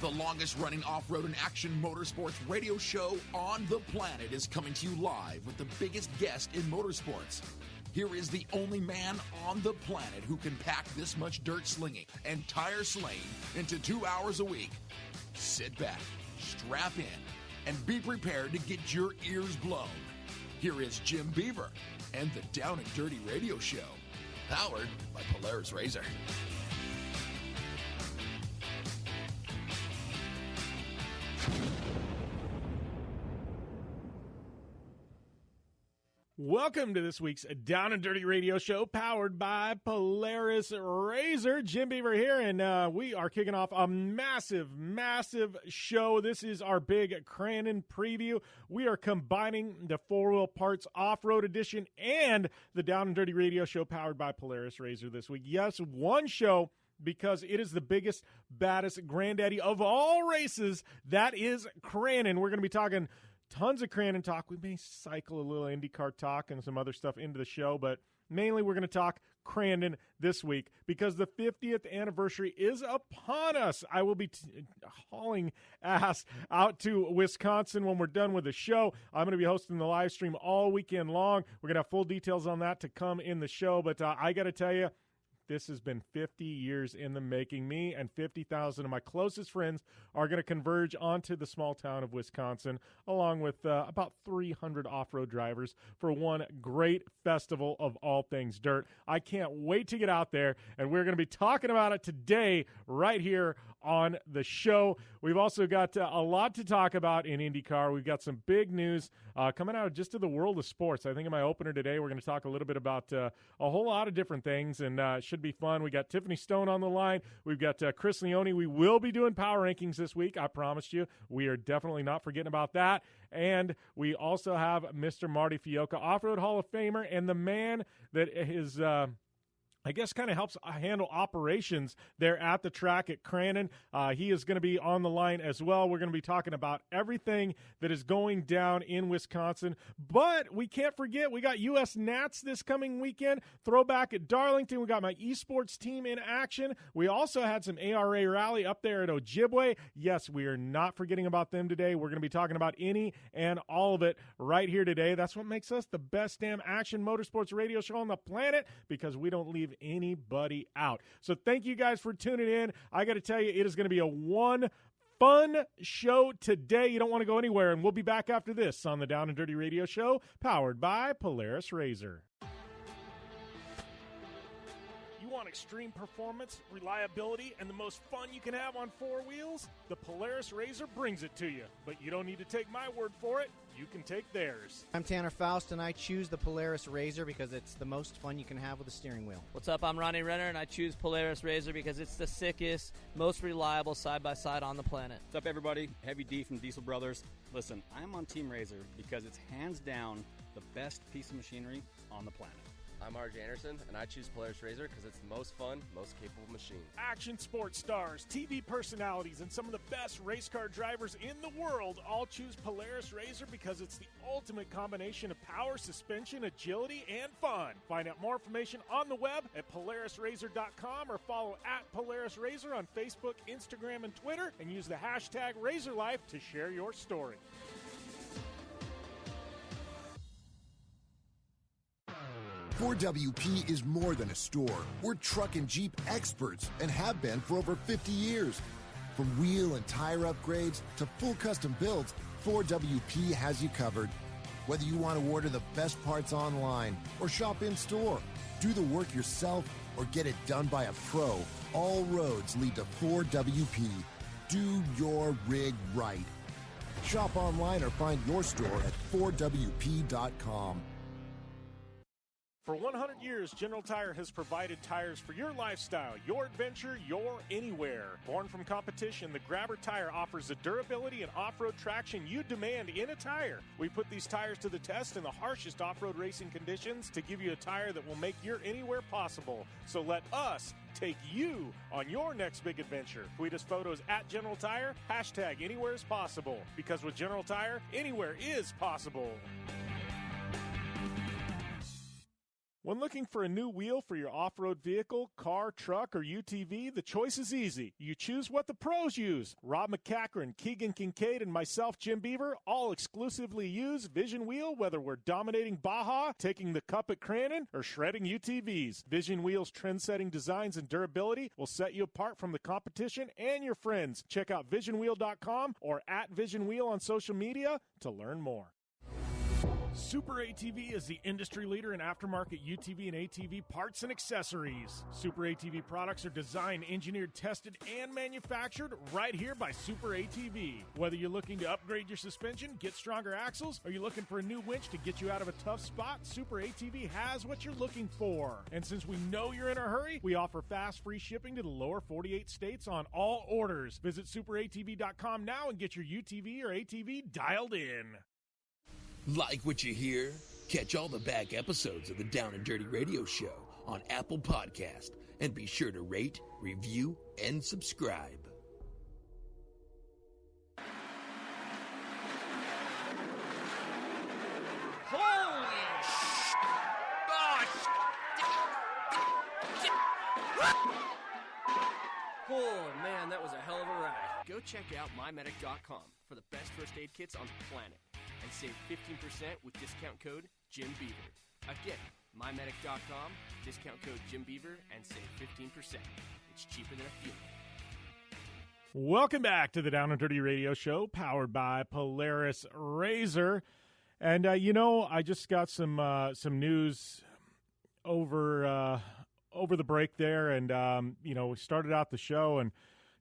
The longest-running off-road and action motorsports radio show on the planet is coming to you live with the biggest guest in motorsports. Here is the only man on the planet who can pack this much dirt slinging and tire slaying into 2 hours a week. Sit back, strap in, and be prepared to get your ears blown. Here is Jim Beaver and the Down and Dirty Radio Show, powered by Polaris Razor. Welcome to this week's Down and Dirty Radio Show, powered by Polaris Razor. Jim Beaver here, and we are kicking off a massive show. This is our big Crandon Preview. We are combining the four-wheel parts off-road edition and the Down and Dirty Radio Show, powered by Polaris Razor this week. Yes, one show, because it is the biggest, baddest granddaddy of all races. That is Crandon. We're going to be talking tons of Crandon talk. We may cycle a little IndyCar talk and some other stuff into the show, but mainly we're going to talk Crandon this week because the 50th anniversary is upon us. I will be hauling ass out to Wisconsin when we're done with the show. I'm going to be hosting the live stream all weekend long. We're going to have full details on that to come in the show, but I got to tell you, this has been 50 years in the making. Me and 50,000 of my closest friends are going to converge onto the small town of Wisconsin, along with about 300 off-road drivers for one great festival of all things dirt. I can't wait to get out there, and we're going to be talking about it today right here on the show. We've also got a lot to talk about in IndyCar. We've got some big news coming out of just to the world of sports. I think in my opener today, we're going to talk a little bit about a whole lot of different things, and it should be fun. We got Tiffany Stone on the line. We've got Chris Leone. We will be doing power rankings this week. I promised you. We are definitely not forgetting about that. And we also have Mr. Marty Fiolka, Off-Road Hall of Famer, and the man that is I guess kind of helps handle operations there at the track at Crandon. He is going to be on the line as well. We're going to be talking about everything that is going down in Wisconsin. But we can't forget, we got U.S. Nats this coming weekend. Throwback at Darlington. We got my esports team in action. We also had some ARA rally up there at Ojibwe. Yes, we are not forgetting about them today. We're going to be talking about any and all of it right here today. That's what makes us the best damn action motorsports radio show on the planet, because we don't leave anybody out. So thank you guys for tuning in. I got to tell you, it is going to be a fun show today. You don't want to go anywhere, and we'll be back after this on the Down and Dirty Radio Show, powered by Polaris Razor. You want extreme performance, reliability, and the most fun you can have on four wheels? The Polaris Razor brings it to you. But you don't need to take my word for it. You can take theirs. I'm Tanner Faust, and I choose the Polaris Razor because it's the most fun you can have with a steering wheel. What's up? I'm Ronnie Renner, and I choose Polaris Razor because it's the sickest, most reliable side-by-side on the planet. What's up, everybody? Heavy D from Diesel Brothers. Listen, I'm on Team Razor because it's hands down the best piece of machinery on the planet. I'm RJ Anderson, and I choose Polaris Razor because it's the most fun, most capable machine. Action sports stars, TV personalities, and some of the best race car drivers in the world all choose Polaris Razor because it's the ultimate combination of power, suspension, agility, and fun. Find out more information on the web at PolarisRazor.com or follow at Polaris Razor on Facebook, Instagram, and Twitter, and use the hashtag RazorLife to share your story. Ford WP is more than a store. We're truck and Jeep experts and have been for over 50 years. From wheel and tire upgrades to full custom builds, Ford WP has you covered. Whether you want to order the best parts online or shop in store, do the work yourself, or get it done by a pro, all roads lead to Ford WP. Do your rig right. Shop online or find your store at FordWP.com. For 100 years, General Tire has provided tires for your lifestyle, your adventure, your anywhere. Born from competition, the Grabber tire offers the durability and off-road traction you demand in a tire. We put these tires to the test in the harshest off-road racing conditions to give you a tire that will make your anywhere possible. So let us take you on your next big adventure. Tweet us photos at General Tire, hashtag anywhere is possible. Because with General Tire, anywhere is possible. When looking for a new wheel for your off-road vehicle, car, truck, or UTV, the choice is easy. You choose what the pros use. Rob McCachran, Keegan Kincaid, and myself, Jim Beaver, all exclusively use Vision Wheel, whether we're dominating Baja, taking the cup at Crandon, or shredding UTVs. Vision Wheel's trend-setting designs and durability will set you apart from the competition and your friends. Check out visionwheel.com or @VisionWheel on social media to learn more. Super ATV is the industry leader in aftermarket UTV and ATV parts and accessories. Super ATV products are designed, engineered, tested, and manufactured right here by Super ATV. Whether you're looking to upgrade your suspension, get stronger axles, or you're looking for a new winch to get you out of a tough spot, Super ATV has what you're looking for. And since we know you're in a hurry, we offer fast, free shipping to the lower 48 states on all orders. Visit superatv.com now and get your UTV or ATV dialed in. Like what you hear? Catch all the back episodes of the Down and Dirty Radio Show on Apple Podcast, and be sure to rate, review, and subscribe. Oh man, that was a hell of a ride. Go check out mymedic.com for the best first aid kits on the planet and save 15% with discount code Jim Beaver. Again, mymedic.com, discount code Jim Beaver, and save 15%. It's cheaper than a Fiolka. Welcome back to the Down and Dirty Radio Show, powered by Polaris Razor. And I just got some news over the break there, and we started out the show, and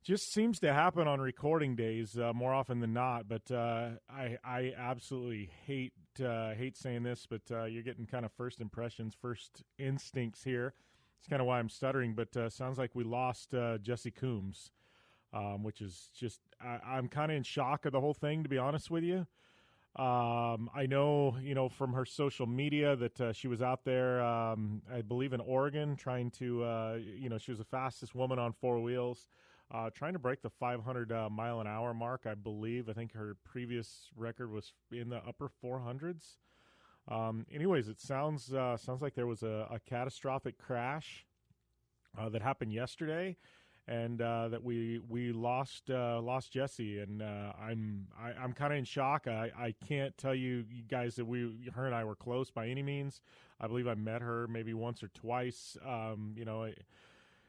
just seems to happen on recording days more often than not. But I absolutely hate saying this, but you're getting kind of first impressions, first instincts here. It's kind of why I'm stuttering, but sounds like we lost Jessi Combs, which is just I'm kind of in shock of the whole thing, to be honest with you. I know, from her social media that she was out there, I believe in Oregon, trying to, she was the fastest woman on four wheels, trying to break the 500 mile an hour mark, I believe. I think her previous record was in the upper 400s. Anyways, it sounds like there was a catastrophic crash that happened yesterday. And that we lost Jessi, and I'm kind of in shock. I can't tell you guys that her and I were close by any means. I believe I met her maybe once or twice.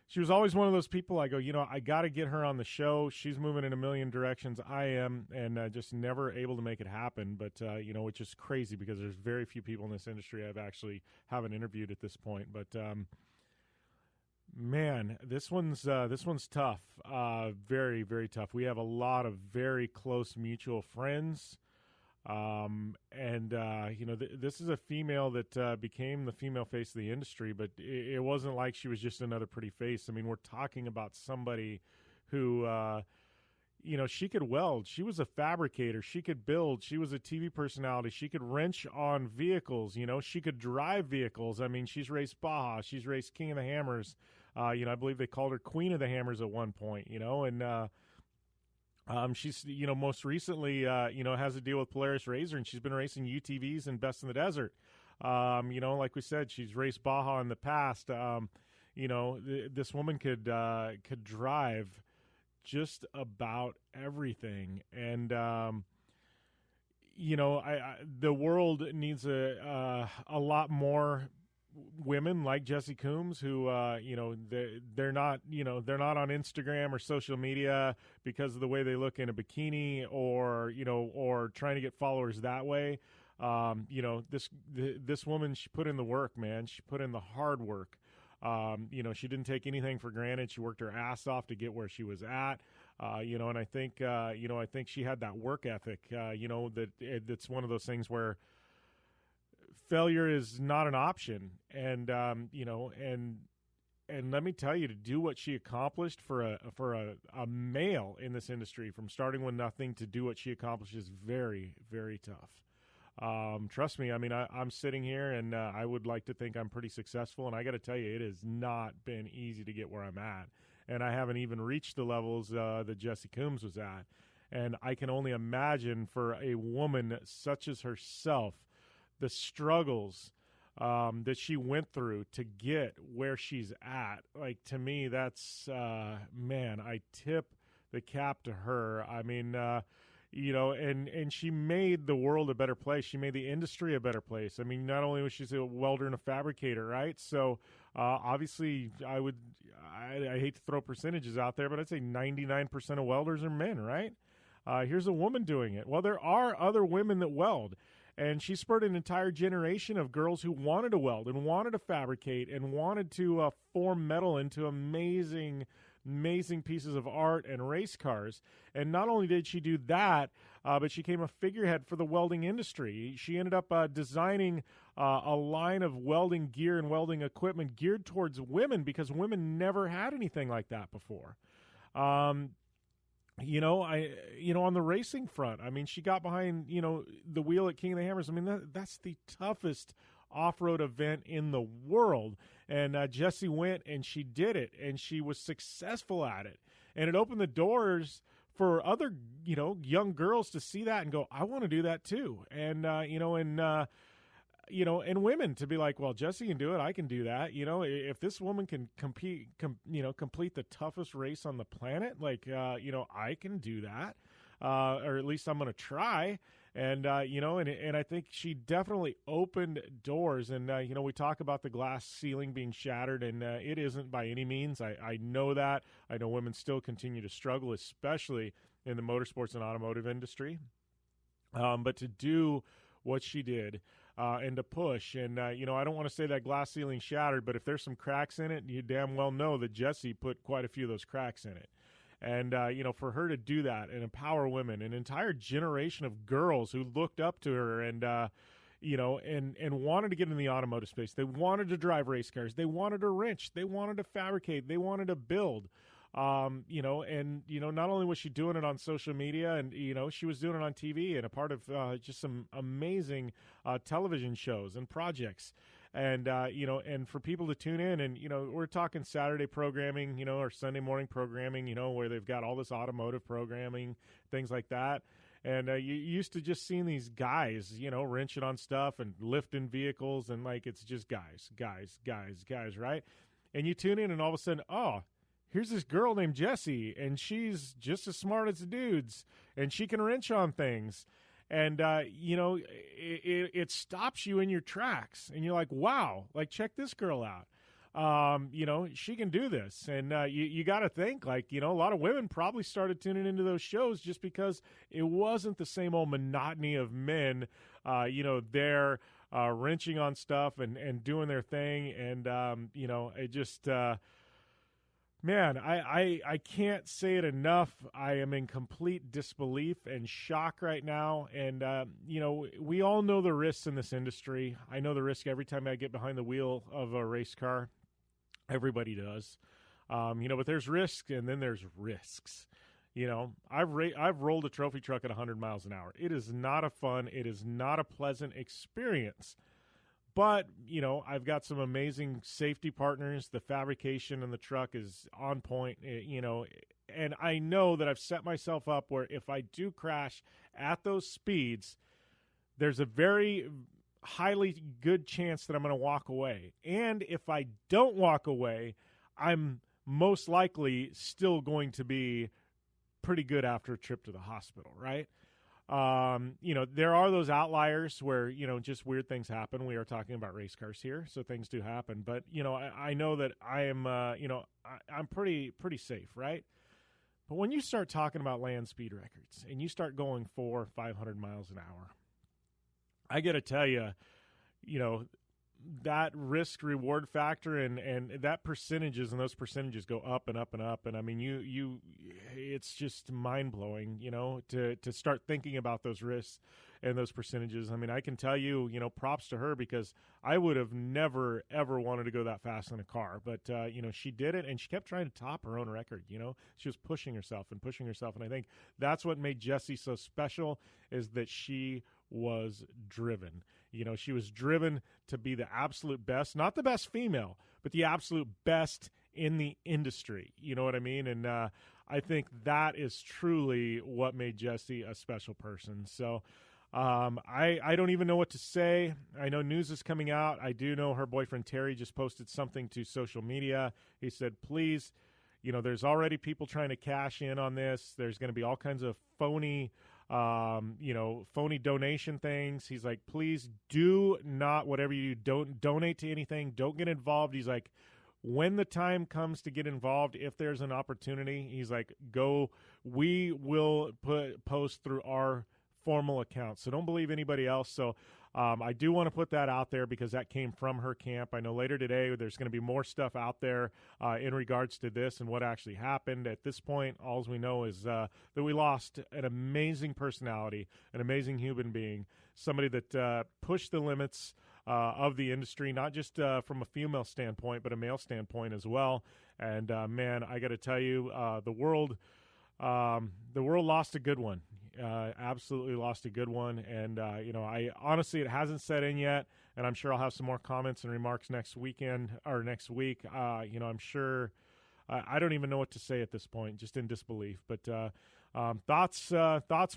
She was always one of those people I go, I got to get her on the show. She's moving in a million directions. I am, and just never able to make it happen. But which is crazy because there's very few people in this industry I've actually haven't interviewed at this point. But man, this one's tough. Very, very tough. We have a lot of very close mutual friends. This is a female that became the female face of the industry, but it wasn't like she was just another pretty face. I mean, we're talking about somebody who, she could weld. She was a fabricator. She could build. She was a TV personality. She could wrench on vehicles. She could drive vehicles. I mean, she's raced Baja. She's raced King of the Hammers. I believe they called her Queen of the Hammers at one point, and she's, most recently, has a deal with Polaris Razor, and she's been racing UTVs and Best in the Desert. Like we said, she's raced Baja in the past. This woman could drive just about everything. And, the world needs a lot more women like Jessi Combs who, they're not on Instagram or social media because of the way they look in a bikini or trying to get followers that way. This woman, she put in the work, man. She put in the hard work. She didn't take anything for granted. She worked her ass off to get where she was at. And I think she had that work ethic, that's one of those things where failure is not an option. And, and let me tell you, to do what she accomplished for a male in this industry, from starting with nothing to do what she accomplished, is very, very tough. Trust me. I mean, I'm sitting here and I would like to think I'm pretty successful. And I got to tell you, it has not been easy to get where I'm at. And I haven't even reached the levels that Jessi Combs was at. And I can only imagine for a woman such as herself, the struggles that she went through to get where she's at. Like, to me, that's, man, I tip the cap to her. I mean, and she made the world a better place. She made the industry a better place. I mean, not only was she a welder and a fabricator, right? So, obviously, I hate to throw percentages out there, but I'd say 99% of welders are men, right? Here's a woman doing it. Well, there are other women that weld. And she spurred an entire generation of girls who wanted to weld and wanted to fabricate and wanted to form metal into amazing pieces of art and race cars. And not only did she do that, but she became a figurehead for the welding industry. She ended up designing a line of welding gear and welding equipment geared towards women because women never had anything like that before. On the racing front, I mean, she got behind, the wheel at King of the Hammers. I mean, that's the toughest off-road event in the world. And Jessi went and she did it, and she was successful at it. And it opened the doors for other, young girls to see that and go, I want to do that too. And, and women to be like, well, Jessi can do it. I can do that. If this woman can complete the toughest race on the planet, I can do that. Or at least I'm going to try. And, and I think she definitely opened doors. And, we talk about the glass ceiling being shattered, and it isn't by any means. I know that. I know women still continue to struggle, especially in the motorsports and automotive industry. But to do what she did, and to push. And, I don't want to say that glass ceiling shattered, but if there's some cracks in it, you damn well know that Jessi put quite a few of those cracks in it. And, for her to do that and empower women, an entire generation of girls who looked up to her and, and wanted to get in the automotive space. They wanted to drive race cars. They wanted to wrench. They wanted to fabricate. They wanted to build. Not only was she doing it on social media and, she was doing it on TV and a part of just some amazing television shows and projects. And, and for people to tune in and, we're talking Saturday programming, or Sunday morning programming, where they've got all this automotive programming, things like that. And you used to just seeing these guys, wrenching on stuff and lifting vehicles and it's just guys, right? And you tune in and all of a sudden, here's this girl named Jessi, and she's just as smart as the dudes, and she can wrench on things. And, it stops you in your tracks, and you're like, wow, check this girl out. She can do this. And you got to think, a lot of women probably started tuning into those shows just because it wasn't the same old monotony of men, there wrenching on stuff and doing their thing. And, it just man, I can't say it enough. I am in complete disbelief and shock right now. And, we all know the risks in this industry. I know the risk every time I get behind the wheel of a race car. Everybody does. But there's risks and then there's risks. I've rolled a trophy truck at 100 miles an hour. It is not a fun. It is not a pleasant experience. But, I've got some amazing safety partners. The fabrication in the truck is on point, and I know that I've set myself up where if I do crash at those speeds, there's a very highly good chance that I'm going to walk away. And if I don't walk away, I'm most likely still going to be pretty good after a trip to the hospital, right? There are those outliers where, just weird things happen. We are talking about race cars here, so things do happen. But, I know that I am, I'm pretty safe, right? But when you start talking about land speed records and you start going 400 or 500 miles an hour, I got to tell you, that risk reward factor and that percentages and those percentages go up and up and up. And I mean, it's just mind blowing, to start thinking about those risks and those percentages. I mean, I can tell you, props to her because I would have never, ever wanted to go that fast in a car. But, she did it and she kept trying to top her own record. She was pushing herself. And I think that's what made Jessi so special is that she was driven. She was driven to be the absolute best, not the best female, but the absolute best in the industry. You know what I mean? And I think that is truly what made Jessi a special person. So, I don't even know what to say. I know news is coming out. I do know her boyfriend Terry just posted something to social media. He said, please, there's already people trying to cash in on this. There's going to be all kinds of phony donation things. He's like, please do not, whatever you do, don't donate to anything. Don't get involved. He's like, when the time comes to get involved, if there's an opportunity, he's like, we will post through our formal account. So don't believe anybody else. So I do want to put that out there because that came from her camp. I know later today there's going to be more stuff out there in regards to this and what actually happened. At this point, all we know is that we lost an amazing personality, an amazing human being, somebody that pushed the limits of the industry, not just from a female standpoint, but a male standpoint as well. And man, I got to tell you, the world lost a good one. Absolutely lost a good one. And, I honestly, it hasn't set in yet, and I'm sure I'll have some more comments and remarks next weekend or next week. I'm sure I don't even know what to say at this point, just in disbelief. But thoughts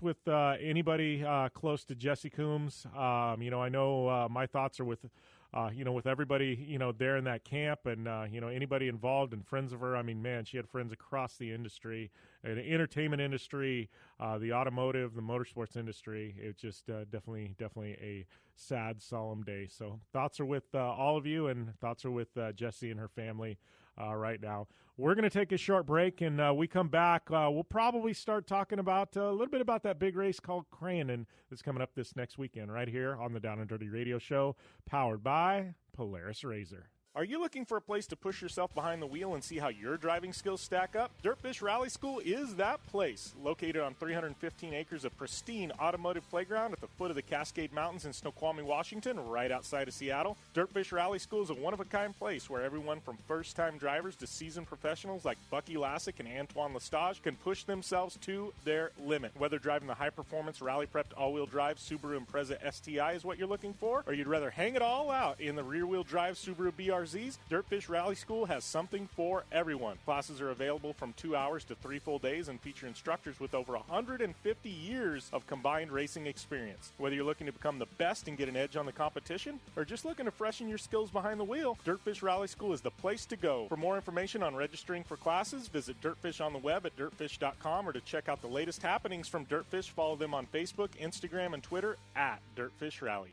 with anybody close to Jessi Combs. I know my thoughts are with with everybody, there in that camp and, anybody involved and friends of her. I mean, man, she had friends across the industry, the entertainment industry, the automotive, the motorsports industry. It's just definitely a sad, solemn day. So thoughts are with all of you, and thoughts are with Jessi and her family right now. We're going to take a short break, and we come back. We'll probably start talking about a little bit about that big race called Crandon that's coming up this next weekend right here on the Down and Dirty Radio Show, powered by Polaris Razor. Are you looking for a place to push yourself behind the wheel and see how your driving skills stack up? Dirtfish Rally School is that place. Located on 315 acres of pristine automotive playground at the foot of the Cascade Mountains in Snoqualmie, Washington, right outside of Seattle, Dirtfish Rally School is a one-of-a-kind place where everyone from first-time drivers to seasoned professionals like Bucky Lassick and Antoine Lestage can push themselves to their limit. Whether driving the high-performance, rally-prepped all-wheel drive Subaru Impreza STI is what you're looking for, or you'd rather hang it all out in the rear-wheel drive Subaru BRZs, Dirtfish Rally School has something for everyone. Classes are available from 2 hours to 3 full days and feature instructors with over 150 years of combined racing experience. Whether you're looking to become the best and get an edge on the competition, or just looking to freshen your skills behind the wheel, Dirtfish Rally School is the place to go. For more information on registering for classes, visit Dirtfish on the web at dirtfish.com, or to check out the latest happenings from Dirtfish, follow them on Facebook, Instagram, and Twitter at Dirtfish Rally.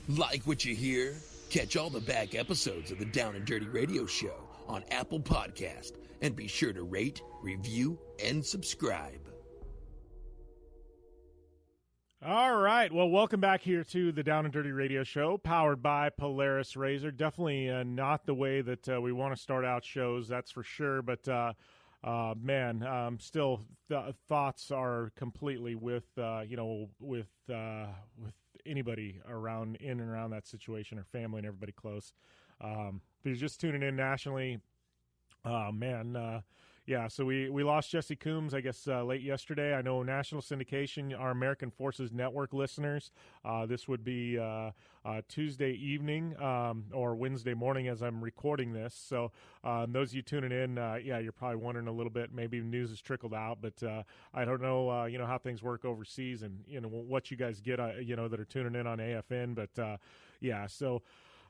Like what you hear? Catch all the back episodes of the Down and Dirty Radio Show on Apple Podcast, and be sure to rate, review, and subscribe. All right. Well, welcome back here to the Down and Dirty Radio Show, powered by Polaris Razor. Definitely not the way that we want to start out shows, that's for sure. But, still the thoughts are completely with anybody in and around that situation, or family and everybody close. If you're just tuning in nationally, so we lost Jessi Combs, I guess, late yesterday. I know national syndication, our American Forces Network listeners, this would be Tuesday evening or Wednesday morning as I'm recording this. So those of you tuning in, you're probably wondering a little bit, maybe news has trickled out, but I don't know, how things work overseas and, what you guys get, that are tuning in on AFN. But, so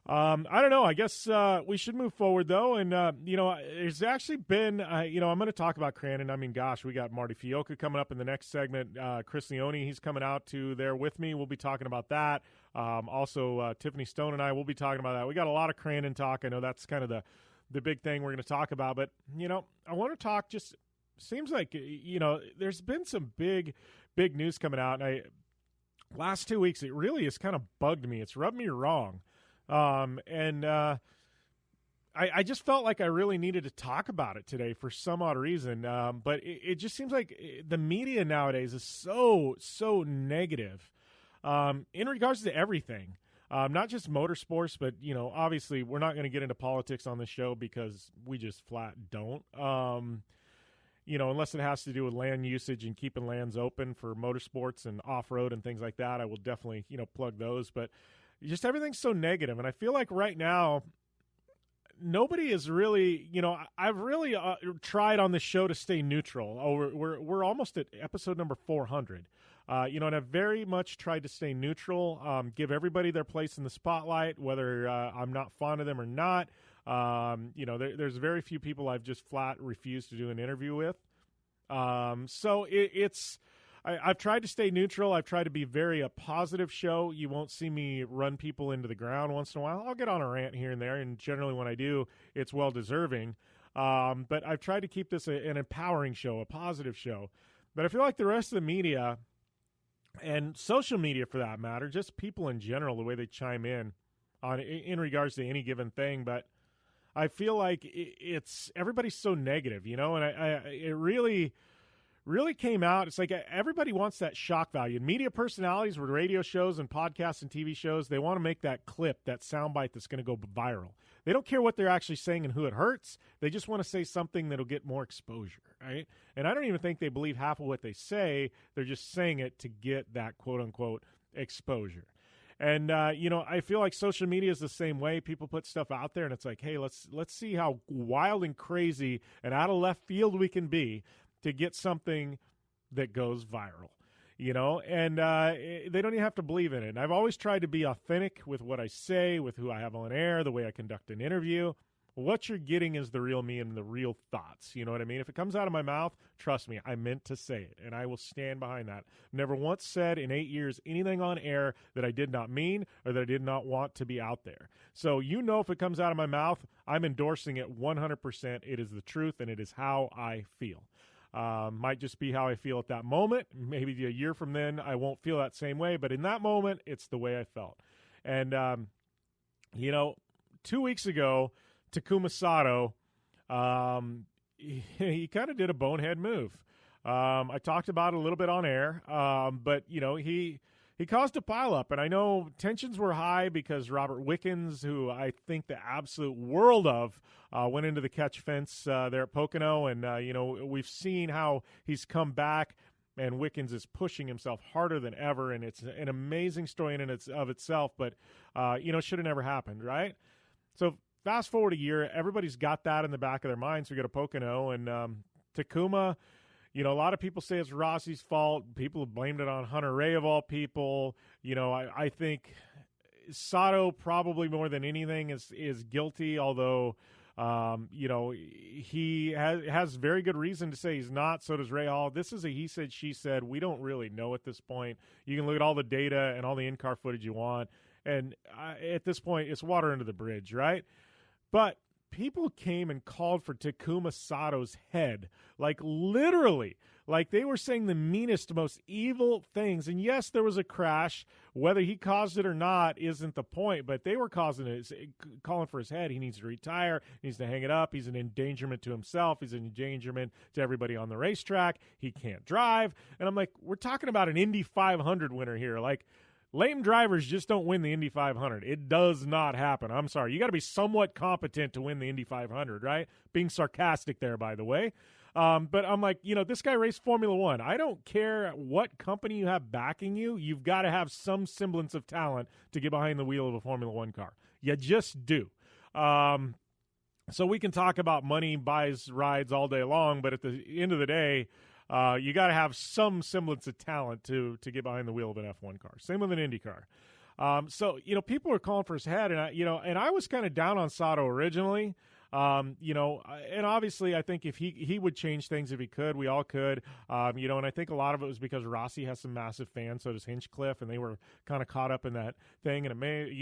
I don't know. I guess we should move forward, though. And, there's actually been, I'm going to talk about Crandon. I mean, gosh, we got Marty Fiolka coming up in the next segment. Chris Leone, he's coming out to there with me. We'll be talking about that. Also, Tiffany Stone and I will be talking about that. We got a lot of Crandon talk. I know that's kind of the big thing we're going to talk about. But, I want to talk just seems like, there's been some big news coming out. And last 2 weeks, it really has kind of bugged me. It's rubbed me wrong. I just felt like I really needed to talk about it today for some odd reason. But it just seems like the media nowadays is so negative, in regards to everything. Not just motorsports, but, obviously we're not going to get into politics on this show because we just flat don't. Unless it has to do with land usage and keeping lands open for motorsports and off-road and things like that, I will definitely, plug those. But just everything's so negative, and I feel like right now nobody is really, I've really tried on this show to stay neutral. We're almost at episode number 400. And I've very much tried to stay neutral, give everybody their place in the spotlight, whether I'm not fond of them or not. There's very few people I've just flat refused to do an interview with. So I've tried to stay neutral. I've tried to be a positive show. You won't see me run people into the ground once in a while. I'll get on a rant here and there, and generally when I do, it's well-deserving. But I've tried to keep this an empowering show, a positive show. But I feel like the rest of the media and social media, for that matter, just people in general, the way they chime in regards to any given thing. But I feel like everybody's so negative, and it really came out. It's like everybody wants that shock value. And media personalities with radio shows and podcasts and TV shows, they want to make that clip, that soundbite that's going to go viral. They don't care what they're actually saying and who it hurts. They just want to say something that'll get more exposure, right? And I don't even think they believe half of what they say. They're just saying it to get that quote-unquote exposure. And, I feel like social media is the same way. People put stuff out there, and it's like, hey, let's see how wild and crazy and out of left field we can be to get something that goes viral, and they don't even have to believe in it. And I've always tried to be authentic with what I say, with who I have on air, the way I conduct an interview. What you're getting is the real me and the real thoughts. You know what I mean? If it comes out of my mouth, trust me, I meant to say it, and I will stand behind that. Never once said in 8 years anything on air that I did not mean or that I did not want to be out there. So if it comes out of my mouth, I'm endorsing it 100%. It is the truth, and it is how I feel. Might just be how I feel at that moment. Maybe a year from then, I won't feel that same way. But in that moment, it's the way I felt. And, 2 weeks ago, Takuma Sato, he kind of did a bonehead move. I talked about it a little bit on air, but, he caused a pileup. And I know tensions were high because Robert Wickens, who I think the absolute world of, went into the catch fence there at Pocono. And, we've seen how he's come back, and Wickens is pushing himself harder than ever. And it's an amazing story in and of itself, but, should have never happened, right? So fast forward a year, everybody's got that in the back of their minds. We go to Pocono, and Takuma, a lot of people say it's Rossi's fault. People have blamed it on Hunter Ray of all people. I think Sato probably more than anything is guilty, although, he has very good reason to say he's not. So does Ray Hall. This is a he said, she said. We don't really know at this point. You can look at all the data and all the in-car footage you want. And at this point, it's water under the bridge, right? But people came and called for Takuma Sato's head, like literally, like they were saying the meanest, most evil things. And yes, there was a crash. Whether he caused it or not isn't the point, but they were calling for his head. He needs to retire. He needs to hang it up. He's an endangerment to himself. He's an endangerment to everybody on the racetrack. He can't drive. And I'm like, we're talking about an Indy 500 winner here. Like, lame drivers just don't win the Indy 500. It does not happen. I'm sorry. You got to be somewhat competent to win the Indy 500, right? Being sarcastic there, by the way. But I'm like, this guy raced Formula One. I don't care what company you have backing you. You've got to have some semblance of talent to get behind the wheel of a Formula One car. You just do. So we can talk about money buys rides all day long, but at the end of the day, you got to have some semblance of talent to get behind the wheel of an F1 car. Same with an Indy car. So people were calling for his head, and I was kind of down on Sato originally. And obviously I think if he would change things if he could, we all could, and I think a lot of it was because Rossi has some massive fans, so does Hinchcliffe, and they were kind of caught up in that thing, and it may,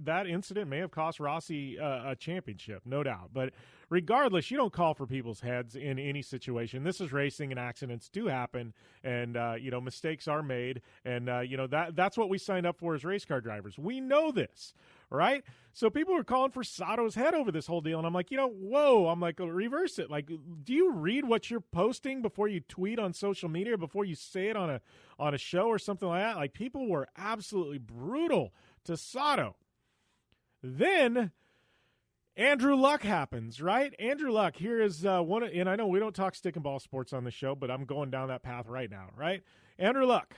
that incident may have cost Rossi a championship, no doubt. But regardless, you don't call for people's heads in any situation. This is racing, and accidents do happen, and mistakes are made, and that's what we signed up for as race car drivers. We know this. Right? So people were calling for Sato's head over this whole deal. And I'm like, whoa. I'm like, reverse it. Like, do you read what you're posting before you tweet on social media, before you say it on a show or something like that? Like, people were absolutely brutal to Sato. Then Andrew Luck happens, right? Andrew Luck, here is and I know we don't talk stick and ball sports on the show, but I'm going down that path right now, right? Andrew Luck.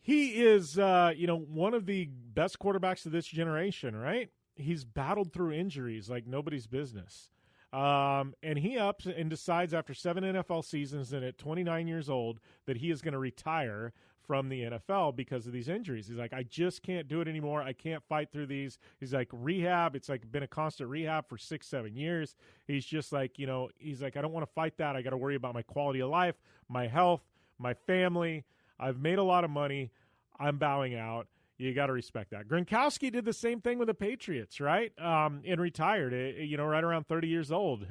He is, one of the best quarterbacks of this generation, right? He's battled through injuries like nobody's business. And he ups and decides after 7 NFL seasons and at 29 years old that he is going to retire from the NFL because of these injuries. He's like, I just can't do it anymore. I can't fight through these. He's like, rehab. It's like been a constant rehab for 6-7 years. He's just like, he's like, I don't want to fight that. I got to worry about my quality of life, my health, my family. I've made a lot of money. I'm bowing out. You got to respect that. Gronkowski did the same thing with the Patriots, right? And retired, right around 30 years old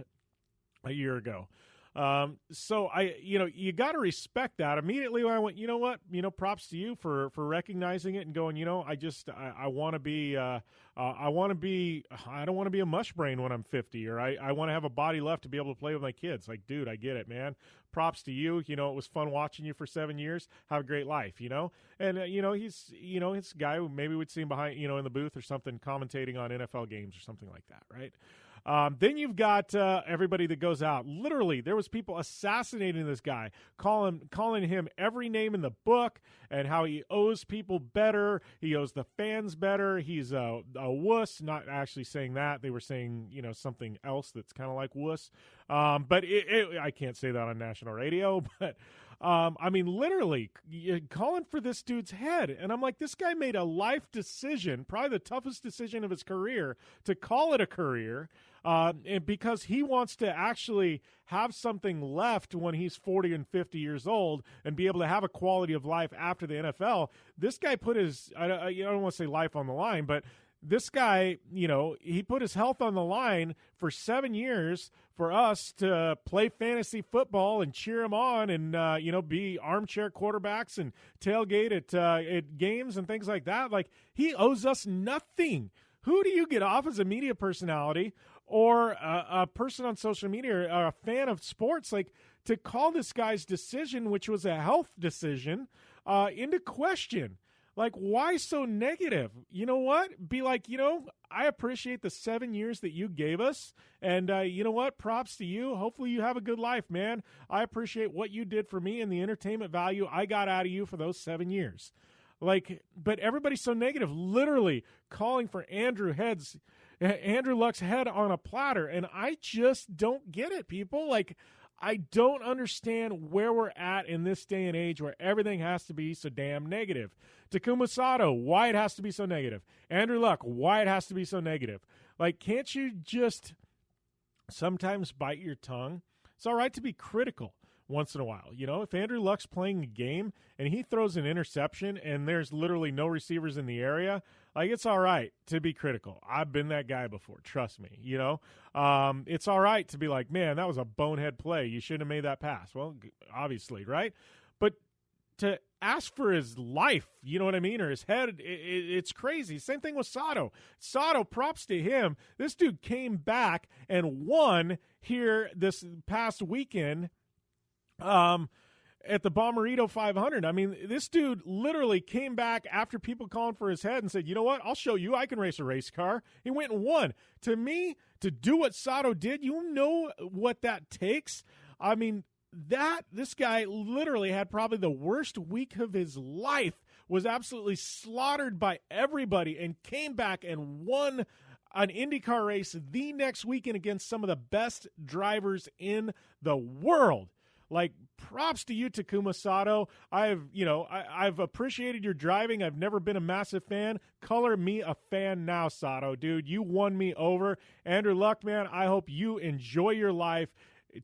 a year ago. So you got to respect that. Immediately when I went, you know what, props to you for recognizing it and going, I want to be, I don't want to be a mush brain when I'm 50, or I want to have a body left to be able to play with my kids. Like, dude, I get it, man. Props to you. It was fun watching you for 7 years. Have a great life, And, he's, it's a guy who maybe we'd see him behind, in the booth or something, commentating on NFL games or something like that, right? Then you've got everybody that goes out. Literally, there was people assassinating this guy, calling him every name in the book, and how he owes people better. He owes the fans better. He's a wuss. Not actually saying that. They were saying something else that's kind of like wuss. But I can't say that on national radio. But literally calling for this dude's head. And I'm like, this guy made a life decision, probably the toughest decision of his career, to call it a career. And because he wants to actually have something left when he's 40 and 50 years old and be able to have a quality of life after the NFL, this guy put his, I don't want to say life on the line, but this guy, he put his health on the line for 7 years for us to play fantasy football and cheer him on and, be armchair quarterbacks and tailgate at games and things like that. Like, he owes us nothing. Who do you get off as a media personality or a person on social media or a fan of sports, like, to call this guy's decision, which was a health decision, into question? Like, why so negative? You know what? Be like, I appreciate the 7 years that you gave us. And you know what? Props to you. Hopefully you have a good life, man. I appreciate what you did for me and the entertainment value I got out of you for those 7 years. Like, but everybody's so negative, literally calling for Andrew Luck's head on a platter. And I just don't get it, people. Like, I don't understand where we're at in this day and age where everything has to be so damn negative. Takuma Sato, why it has to be so negative. Andrew Luck, why it has to be so negative. Like, can't you just sometimes bite your tongue? It's all right to be critical once in a while. If Andrew Luck's playing a game and he throws an interception and there's literally no receivers in the area, like, it's all right to be critical. I've been that guy before. Trust me, it's all right to be like, man, that was a bonehead play. You shouldn't have made that pass. Well, obviously, right? But to ask for his life, you know what I mean, or his head, it's crazy. Same thing with Sato. Sato, props to him. This dude came back and won here this past weekend at the Bomberito 500. I mean, this dude literally came back after people calling for his head and said, you know what, I'll show you I can race a race car. He went and won. To me, to do what Sato did, you know what that takes? I mean, this guy literally had probably the worst week of his life, was absolutely slaughtered by everybody, and came back and won an IndyCar race the next weekend against some of the best drivers in the world. Like, props to you, Takuma Sato. I've appreciated your driving. I've never been a massive fan. Color me a fan now, Sato, dude. You won me over. Andrew Luck, man, I hope you enjoy your life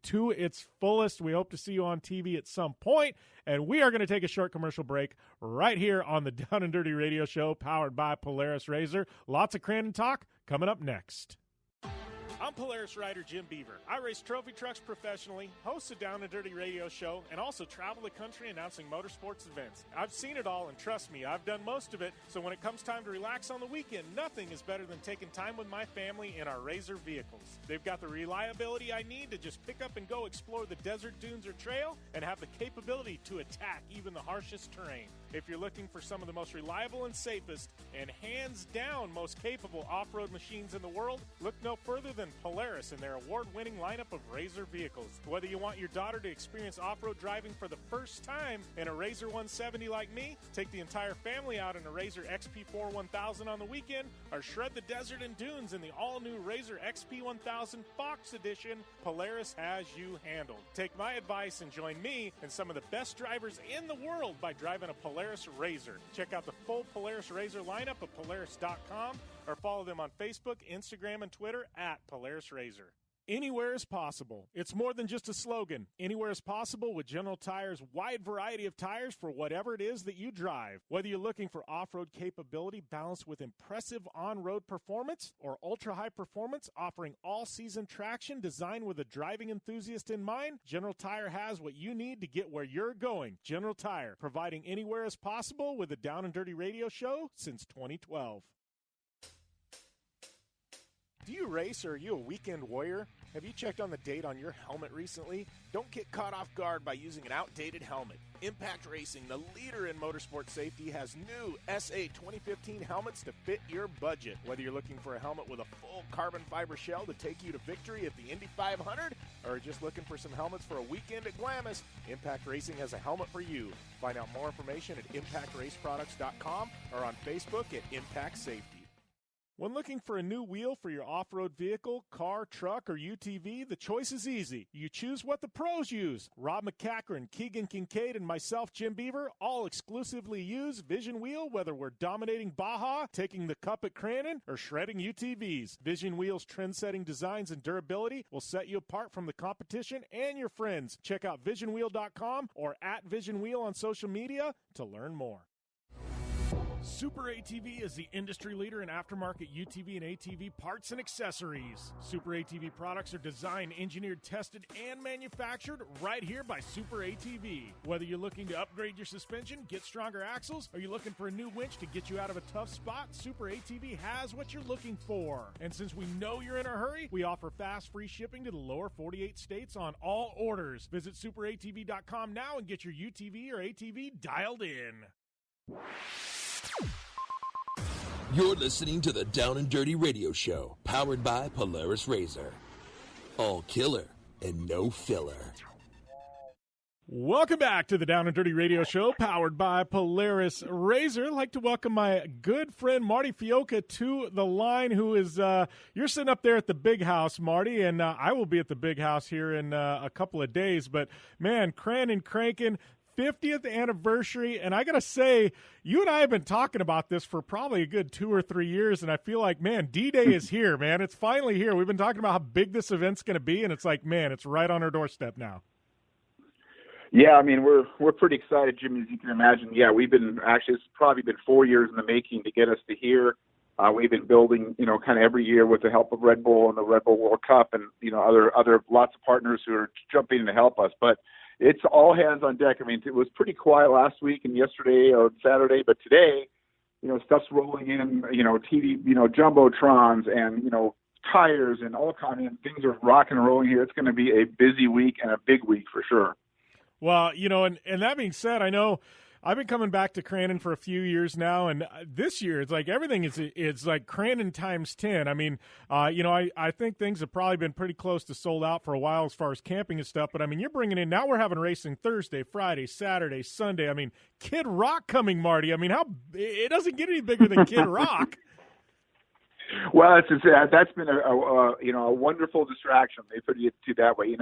to its fullest. We hope to see you on TV at some point. And we are going to take a short commercial break right here on the Down and Dirty Radio Show, powered by Polaris Razor. Lots of Crandon talk coming up next. I'm Polaris rider Jim Beaver. I race trophy trucks professionally, host a Down and Dirty radio show, and also travel the country announcing motorsports events. I've seen it all, and trust me, I've done most of it, so when it comes time to relax on the weekend, nothing is better than taking time with my family in our Razor vehicles. They've got the reliability I need to just pick up and go explore the desert, dunes, or trail, and have the capability to attack even the harshest terrain. If you're looking for some of the most reliable and safest and hands down most capable off-road machines in the world, look no further than Polaris and their award-winning lineup of RZR vehicles. Whether you want your daughter to experience off-road driving for the first time in a RZR 170 like me, take the entire family out in a RZR XP4 1000 on the weekend, or shred the desert and dunes in the all-new RZR XP 1000 Fox Edition, Polaris has you handled. Take my advice and join me and some of the best drivers in the world by driving a Polaris RZR. Check out the full Polaris RZR lineup at Polaris.com or follow them on Facebook, Instagram, and Twitter at Polaris RZR. Anywhere is possible. It's more than just a slogan. Anywhere is possible with General Tire's wide variety of tires for whatever it is that you drive. Whether you're looking for off-road capability balanced with impressive on-road performance or ultra-high performance offering all-season traction designed with a driving enthusiast in mind, General Tire has what you need to get where you're going. General Tire, providing anywhere is possible with a Down and Dirty radio show since 2012. Do you race or are you a weekend warrior? Have you checked on the date on your helmet recently? Don't get caught off guard by using an outdated helmet. Impact Racing, the leader in motorsport safety, has new SA 2015 helmets to fit your budget. Whether you're looking for a helmet with a full carbon fiber shell to take you to victory at the Indy 500 or just looking for some helmets for a weekend at Glamis, Impact Racing has a helmet for you. Find out more information at impactraceproducts.com or on Facebook at Impact Safety. When looking for a new wheel for your off-road vehicle, car, truck, or UTV, the choice is easy. You choose what the pros use. Rob McCachran, Keegan Kincaid, and myself, Jim Beaver, all exclusively use Vision Wheel, whether we're dominating Baja, taking the cup at Crandon, or shredding UTVs. Vision Wheel's trend-setting designs and durability will set you apart from the competition and your friends. Check out visionwheel.com or at Vision Wheel on social media to learn more. Super ATV is the industry leader in aftermarket UTV and ATV parts and accessories. Super ATV products are designed, engineered, tested, and manufactured right here by Super ATV. Whether you're looking to upgrade your suspension, get stronger axles, or you're looking for a new winch to get you out of a tough spot, Super ATV has what you're looking for. And since we know you're in a hurry, we offer fast, free shipping to the lower 48 states on all orders. Visit superatv.com now and get your UTV or ATV dialed in. You're listening to the Down and Dirty Radio Show, powered by Polaris RZR. All killer and no filler. Welcome back to the Down and Dirty Radio Show, powered by Polaris RZR. I'd like to welcome my good friend Marty Fiolka to the line, who is, you're sitting up there at the big house, Marty, and I will be at the big house here in a couple of days. But, man, Crandon cranking, 50th anniversary, and I got to say, you and I have been talking about this for probably a good 2 or 3 years, and I feel like, man, D-Day is here, man. It's finally here. We've been talking about how big this event's going to be, and it's like, man, it's right on our doorstep now. Yeah, I mean, we're pretty excited, Jimmy, as you can imagine. Yeah, it's probably been 4 years in the making to get us to here. We've been building, kind of every year with the help of Red Bull and the Red Bull World Cup and, other lots of partners who are jumping in to help us. But it's all hands on deck. I mean, it was pretty quiet last week and yesterday or Saturday, but today, stuff's rolling in, TV, jumbotrons and, tires and all kinds of things are rocking and rolling here. It's going to be a busy week and a big week for sure. Well, and that being said, I know I've been coming back to Crandon for a few years now, and this year it's like everything it's like Crandon times 10. I mean, I think things have probably been pretty close to sold out for a while as far as camping and stuff, but I mean, you're bringing in, now we're having racing Thursday, Friday, Saturday, Sunday. I mean, Kid Rock coming, Marty. I mean, it doesn't get any bigger than Kid Rock. Well, that's been a wonderful distraction. They put it that way.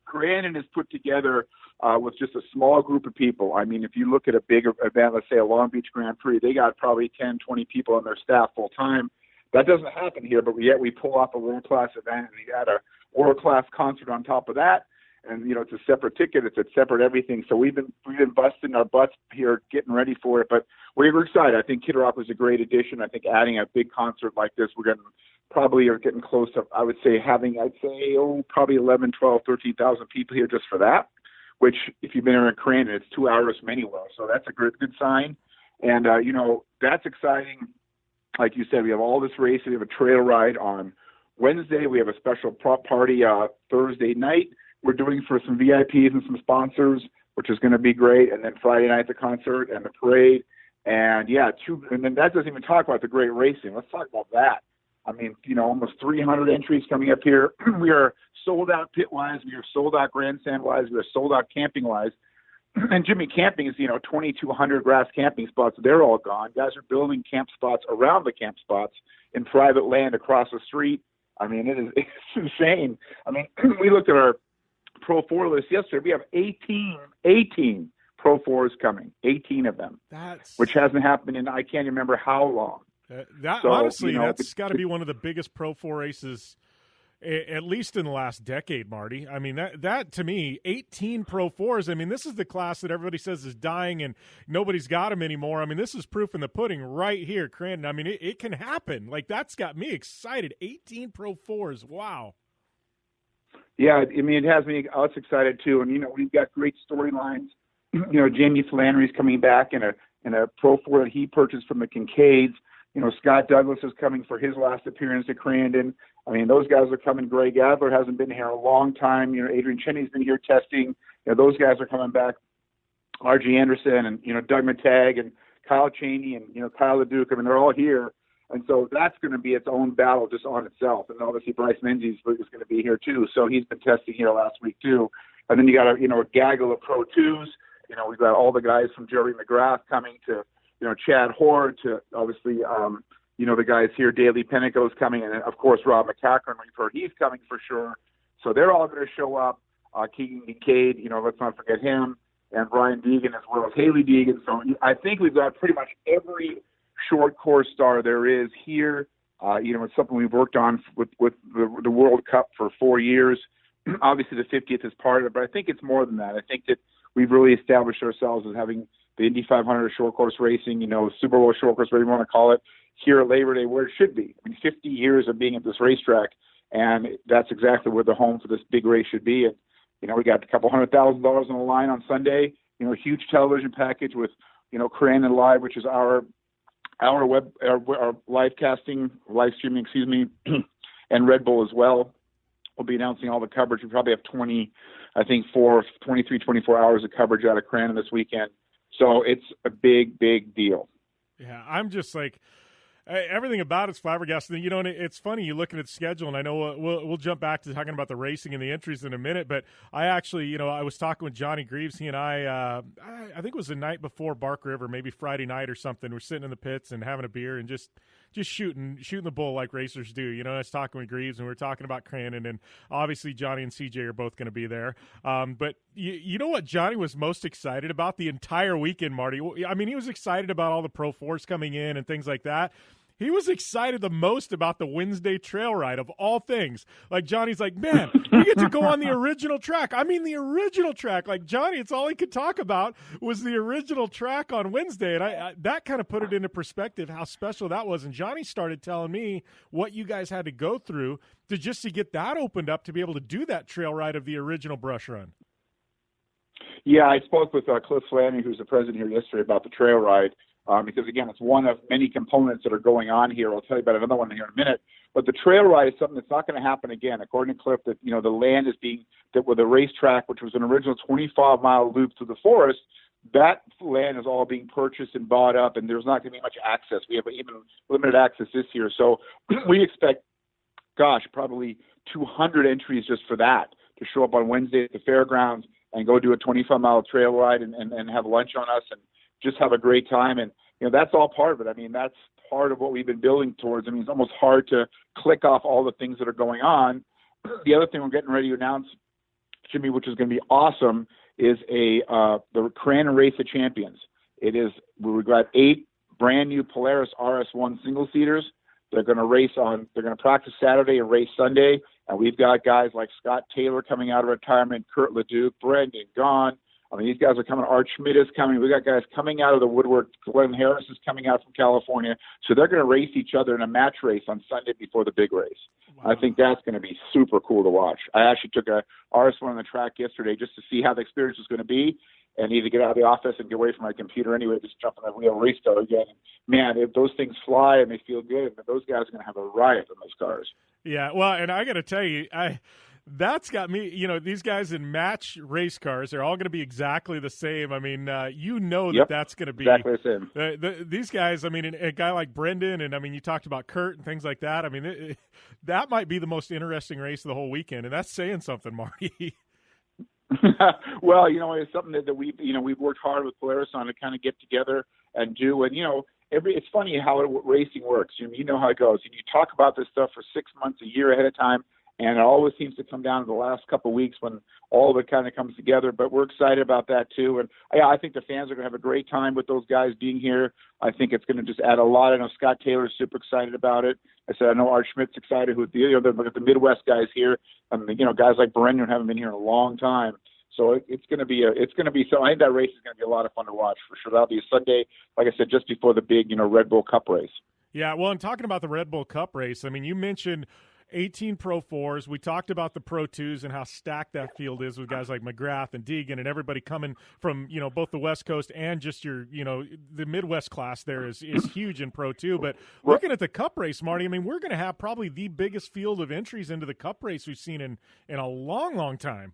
Crandon is put together with just a small group of people. I mean, if you look at a big event, let's say a Long Beach Grand Prix, they got probably 10, 20 people on their staff full time. That doesn't happen here, but yet we pull off a world-class event, and we got a world-class concert on top of that. And, it's a separate ticket. It's a separate everything. So we've been busting our butts here getting ready for it. But we're excited. I think Kid Rock was a great addition. I think adding a big concert like this, we're getting close to, I would say, probably 11, 12, 13,000 people here just for that, which if you've been in Crandon, it's 2 hours from anywhere. So that's a good sign. And, that's exciting. Like you said, we have all this racing. We have a trail ride on Wednesday. We have a special prop party Thursday night. We're doing for some VIPs and some sponsors. which is going to be great, and then Friday night the concert and the parade. And, and then that doesn't even talk about the great racing. Let's talk about that. I mean, almost 300 entries coming up here. We are sold out pit-wise. We are sold out grandstand-wise. We are sold out camping-wise. And Jimmy, camping is, 2,200 grass camping spots. They're all gone. Guys are building camp spots around the camp spots in private land across the street. I mean, it's insane. I mean, we looked at our Pro 4 list yesterday. We have 18 Pro 4s coming, 18 of them, which hasn't happened in I can't remember how long. Honestly, that's got to be one of the biggest Pro 4 races, at least in the last decade, Marty. I mean, that to me, 18 Pro 4s, I mean, this is the class that everybody says is dying and nobody's got them anymore. I mean, this is proof in the pudding right here, Crandon. I mean, it can happen. Like, that's got me excited. 18 Pro 4s. Wow. Yeah, I mean, it has me us excited, too. And, we've got great storylines. Jamie Flannery's coming back in a Pro 4 that he purchased from the Kincaids. Scott Douglas is coming for his last appearance at Crandon. I mean, those guys are coming. Greg Adler hasn't been here a long time. Adrian Cheney's been here testing. Those guys are coming back. R.G. Anderson and, Doug Matag and Kyle Cheney and, Kyle LeDuc. I mean, they're all here. And so that's going to be its own battle just on itself. And obviously Bryce Menzies is going to be here too. So he's been testing here last week too. And then you got a gaggle of Pro 2s. We've got all the guys from Jerry McGrath coming to, Chad Horde to obviously, the guys here, Daley Pennico's coming, and of course Rob McCachran, we've heard he's coming for sure. So they're all going to show up. Keegan Kincaid, let's not forget him, and Brian Deegan as well as Haley Deegan. So I think we've got pretty much every short course star there is here. It's something we've worked on with the World Cup for 4 years. Obviously the 50th is part of it, but I think it's more than that. I think that we've really established ourselves as having the Indy 500 short course racing, Super Bowl short course, whatever you want to call it, here at Labor Day, where it should be. I mean, 50 years of being at this racetrack, and that's exactly where the home for this big race should be. And, we got a couple $100,000 on the line on Sunday, huge television package with, Crandon Live, which is our live streaming, and Red Bull as well. We'll be announcing all the coverage. We probably have 24 hours of coverage out of Crandon this weekend. So it's a big, big deal. Yeah, I'm just like, everything about it's flabbergasted. And it's funny, you look at the schedule, and I know we'll jump back to talking about the racing and the entries in a minute, but I actually, I was talking with Johnny Greaves. He and I think it was the night before Bark River, maybe Friday night or something. We're sitting in the pits and having a beer and just shooting the bull like racers do. I was talking with Greaves, and we were talking about Crandon, and obviously Johnny and CJ are both going to be there. But you know what Johnny was most excited about the entire weekend, Marty? I mean, he was excited about all the Pro 4s coming in and things like that. He was excited the most about the Wednesday trail ride of all things. Like, Johnny's like, man, we get to go on the original track. I mean, the original track. Like, Johnny, it's all he could talk about was the original track on Wednesday. And I that kind of put it into perspective how special that was. And Johnny started telling me what you guys had to go through to get that opened up to be able to do that trail ride of the original brush run. Yeah, I spoke with Cliff Flannery, who's the president here yesterday, about the trail ride. Because, again, it's one of many components that are going on here. I'll tell you about another one here in a minute. But the trail ride is something that's not going to happen again. According to Cliff, that the land is with the racetrack, which was an original 25-mile loop through the forest, that land is all being purchased and bought up, and there's not going to be much access. We have even limited access this year. So we expect, probably 200 entries just for that to show up on Wednesday at the fairgrounds and go do a 25-mile trail ride and have lunch on us and just have a great time. And, that's all part of it. I mean, that's part of what we've been building towards. I mean, it's almost hard to click off all the things that are going on. The other thing we're getting ready to announce, Jimmy, which is going to be awesome, is the Crandon Race of Champions. We've got 8 brand new Polaris RS1 single seaters. They're going to practice Saturday and race Sunday. And we've got guys like Scott Taylor coming out of retirement, Kurt LeDuc, Brendan Gaughan. I mean, these guys are coming. Art Schmidt is coming. We got guys coming out of the woodwork. Glenn Harris is coming out from California. So they're going to race each other in a match race on Sunday before the big race. Wow. I think that's going to be super cool to watch. I actually took a RS1 on the track yesterday just to see how the experience was going to be and need to get out of the office and get away from my computer anyway, just jump on that real race car again. Man, if those things fly and they feel good, those guys are going to have a riot in those cars. Yeah, well, and I got to tell you, That's got me, these guys in match race cars, they're all going to be exactly the same. I mean, that's going to be exactly the same. These guys, I mean, a guy like Brendan, and I mean, you talked about Kurt and things like that. I mean, that might be the most interesting race of the whole weekend, and that's saying something, Marty. Well, it's something that we've worked hard with Polaris on to kind of get together and do. And, it's funny how racing works. You know how it goes. You talk about this stuff for 6 months, a year ahead of time, and it always seems to come down to the last couple of weeks when all of it kind of comes together. But we're excited about that, too. And I think the fans are going to have a great time with those guys being here. I think it's going to just add a lot. I know Scott Taylor's super excited about it. I said I know Art Schmidt's excited. Look at the Midwest guys here. Guys like Brendan haven't been here in a long time. So it's going to be so. I think that race is going to be a lot of fun to watch for sure. That'll be a Sunday, like I said, just before the big Red Bull Cup race. Yeah, well, and talking about the Red Bull Cup race, I mean, you mentioned 18 Pro 4s. We talked about the Pro 2s and how stacked that field is with guys like McGrath and Deegan and everybody coming from, both the West Coast and just the Midwest class there is huge in Pro 2. But looking at the Cup race, Marty, I mean, we're going to have probably the biggest field of entries into the Cup race we've seen in a long, long time.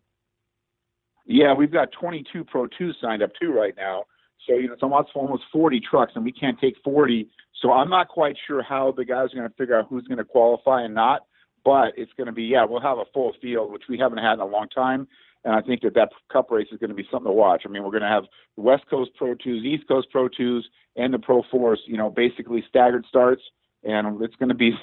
Yeah, we've got 22 Pro 2s signed up too right now. So, it's almost 40 trucks, and we can't take 40. So I'm not quite sure how the guys are going to figure out who's going to qualify and not. But it's going to be, we'll have a full field, which we haven't had in a long time. And I think that Cup race is going to be something to watch. I mean, we're going to have the West Coast Pro 2s, East Coast Pro 2s, and the Pro 4s, basically staggered starts. And it's going to be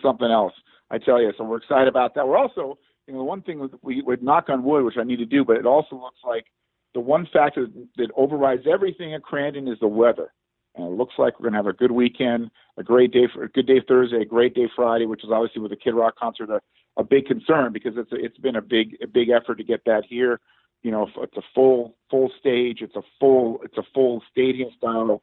something else, I tell you. So we're excited about that. We're also, the one thing we would knock on wood, which I need to do, but it also looks like the one factor that overrides everything at Crandon is the weather. And it looks like we're going to have a good weekend, a good day Thursday, a great day Friday, which is obviously with the Kid Rock concert a big concern because it's been a big effort to get that here. It's a full stage, it's a full stadium style,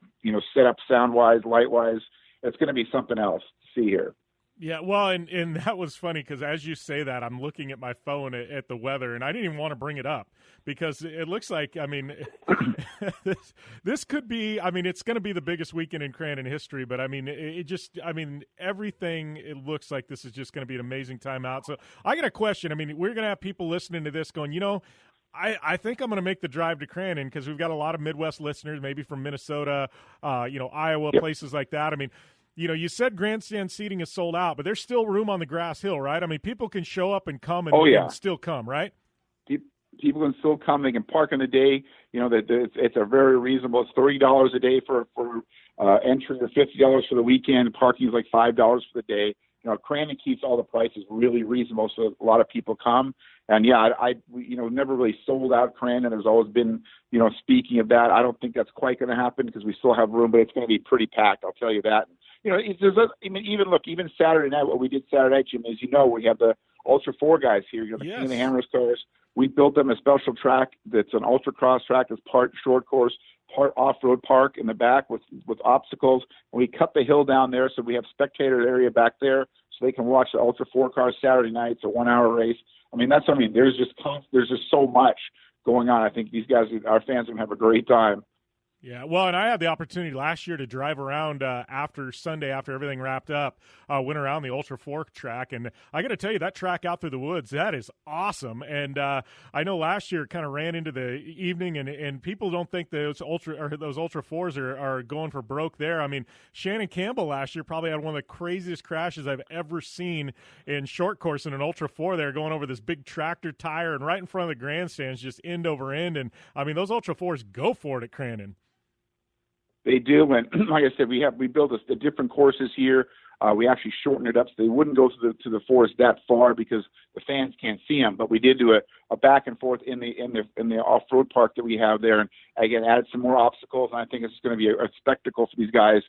set up sound wise, light wise. It's going to be something else to see here. Yeah, well, and that was funny because as you say that, I'm looking at my phone at the weather, and I didn't even want to bring it up because it looks like, I mean, this could be, I mean, it's going to be the biggest weekend in Crandon history, but I mean, everything, it looks like this is just going to be an amazing time out. So I got a question. I mean, we're going to have people listening to this going, I think I'm going to make the drive to Crandon because we've got a lot of Midwest listeners, maybe from Minnesota, Iowa, yep. Places like that. I mean, you said grandstand seating is sold out, but there's still room on the grass hill, right? I mean, people can show up and come and still come, right? People can still come. They can park in the day. It's a very reasonable. It's $30 a day for entry, or $50 for the weekend. Parking is like $5 for the day. Crandon keeps all the prices really reasonable, so a lot of people come. And never really sold out Crandon. There's always been, speaking of that, I don't think that's quite going to happen because we still have room, but it's going to be pretty packed. I'll tell you that. Even Saturday night, what we did Saturday night, Jim, as we have the Ultra 4 guys here, the King of the Hammers cars. We built them a special track that's an ultra cross track that's part short course, part off-road park in the back with obstacles. And we cut the hill down there so we have spectator area back there so they can watch the Ultra 4 cars Saturday night. It's a 1-hour race. There's just so much going on. I think these guys, our fans, are going to have a great time. Yeah, well, and I had the opportunity last year to drive around after Sunday, after everything wrapped up, went around the Ultra 4 track, and I got to tell you, that track out through the woods, that is awesome. And I know last year it kind of ran into the evening, and people don't think those Ultra 4s are going for broke there. I mean, Shannon Campbell last year probably had one of the craziest crashes I've ever seen in short course in an Ultra 4 there, going over this big tractor tire and right in front of the grandstands, just end over end. And, I mean, those Ultra 4s go for it at Crandon. They do, and like I said, we built the different courses here. We actually shortened it up so they wouldn't go to the forest that far because the fans can't see them. But we did do a back and forth in the off-road park that we have there, and again added some more obstacles. And I think it's going to be a spectacle for these guys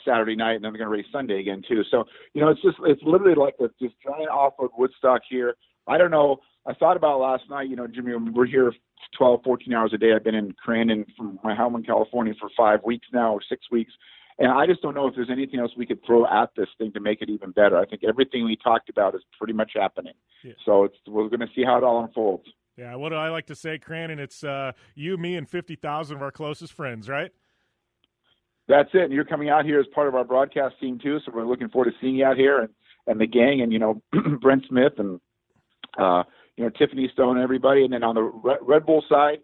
Saturday night, and then they're going to race Sunday again too. So it's literally like this giant off-road Woodstock here. I don't know. I thought about it last night. Jimmy, we're here 12, 14 hours a day. I've been in Crandon from my home in California for 5 weeks now, or 6 weeks. And I just don't know if there's anything else we could throw at this thing to make it even better. I think everything we talked about is pretty much happening. Yeah. So we're going to see how it all unfolds. Yeah, what do I like to say, Crandon? It's you, me, and 50,000 of our closest friends, right? That's it. And you're coming out here as part of our broadcast team, too. So we're looking forward to seeing you out here and the gang and, Brent Smith and Tiffany Stone and everybody. And then on the Red Bull side,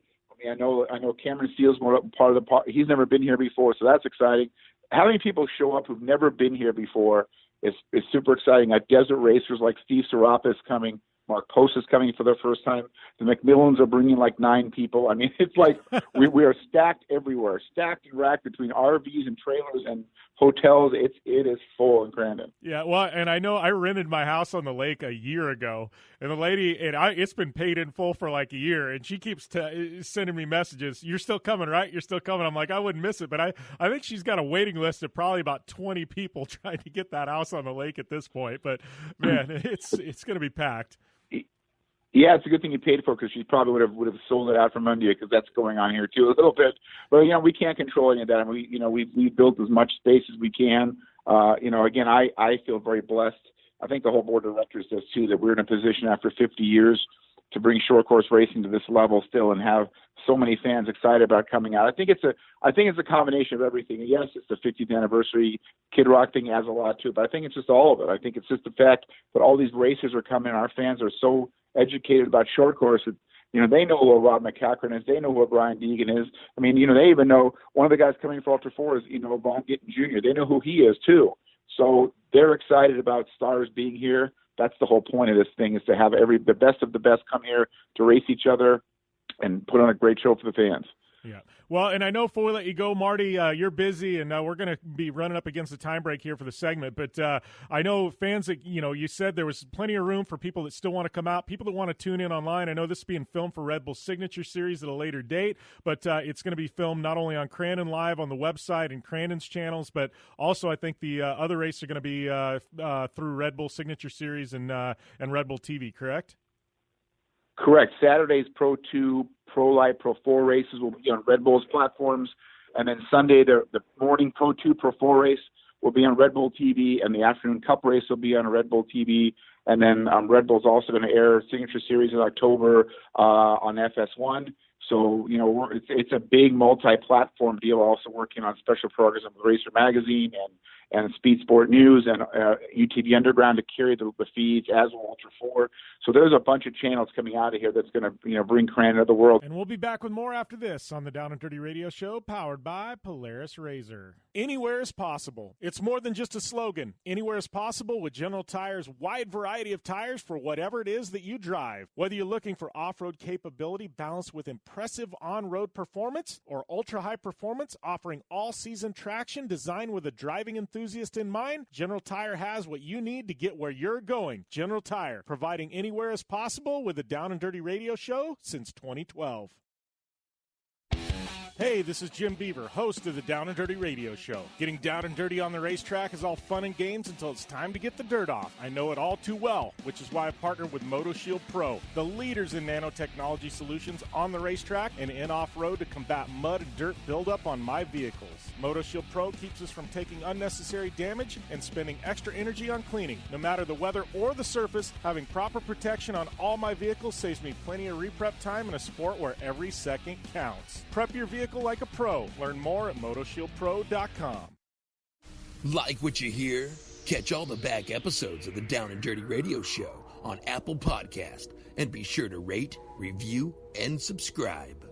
I know Cameron Steele's part of the part. He's never been here before, so that's exciting. Having people show up who've never been here before is super exciting. At Desert Racers like Steve Serapis coming, Mark Post is coming for the first time. The McMillans are bringing like 9 people. I mean, it's like we are stacked everywhere, stacked and racked between RVs and trailers and hotels. It is full in Crandon. Yeah, well, and I know I rented my house on the lake a year ago, and the lady, it's been paid in full for like a year, and she keeps sending me messages. You're still coming, right? You're still coming. I'm like, I wouldn't miss it, but I think she's got a waiting list of probably about 20 people trying to get that house on the lake at this point. But man, it's going to be packed. Yeah, it's a good thing you paid for it because she probably would have sold it out from under you because that's going on here too a little bit. But we can't control any of that. And we built as much space as we can. Again, I feel very blessed. I think the whole board of directors does too, that we're in a position after 50 years to bring short course racing to this level still and have so many fans excited about coming out. I think it's a combination of everything. Yes, it's the 50th anniversary. Kid Rock thing adds a lot to it, but I think it's just all of it. I think it's just the fact that all these racers are coming. Our fans are so educated about short course. They know who Rob McCachran is. They know who Brian Deegan is. I mean, they even know one of the guys coming for Ultra 4 is, Vaughn Gittin Jr. They know who he is too. So they're excited about stars being here. That's the whole point of this thing, is to have the best of the best come here to race each other and put on a great show for the fans. Yeah. Well, and I know before we let you go, Marty, you're busy, and we're going to be running up against the time break here for the segment. But I know fans that, you said there was plenty of room for people that still want to come out, people that want to tune in online. I know this is being filmed for Red Bull Signature Series at a later date, but it's going to be filmed not only on Crandon Live on the website and Crandon's channels, but also I think the other races are going to be through Red Bull Signature Series and Red Bull TV, correct? Correct. Saturday's Pro 2, Pro Light, Pro 4 races will be on Red Bull's platforms. And then Sunday, the morning Pro 2, Pro 4 race will be on Red Bull TV, and the afternoon Cup race will be on Red Bull TV. And then Red Bull's also going to air Signature Series in October on FS1. So, it's a big multi-platform deal, also working on special programs with Racer Magazine and Speed Sport News and UTV Underground to carry the feeds, as will Ultra 4. So there's a bunch of channels coming out of here that's going to bring Crandon to the world. And we'll be back with more after this on the Down and Dirty Radio Show, powered by Polaris RZR. Anywhere is possible. It's more than just a slogan. Anywhere is possible with General Tire's wide variety of tires for whatever it is that you drive. Whether you're looking for off-road capability balanced with impressive on-road performance, or ultra-high performance offering all-season traction designed with a driving enthusiast in mind, General Tire has what you need to get where you're going. General Tire, providing anywhere is possible with the Down and Dirty Radio Show since 2012. Hey, this is Jim Beaver, host of the Down and Dirty Radio Show. Getting down and dirty on the racetrack is all fun and games until it's time to get the dirt off. I know it all too well, which is why I partnered with MotoShield Pro, the leaders in nanotechnology solutions on the racetrack and in off-road to combat mud and dirt buildup on my vehicles. MotoShield Pro keeps us from taking unnecessary damage and spending extra energy on cleaning. No matter the weather or the surface, having proper protection on all my vehicles saves me plenty of reprep time in a sport where every second counts. Prep your vehicle like a pro. Learn more at MotoShieldPro.com. Like what you hear? Catch all the back episodes of the Down and Dirty Radio Show on Apple Podcast, and be sure to rate, review, and subscribe.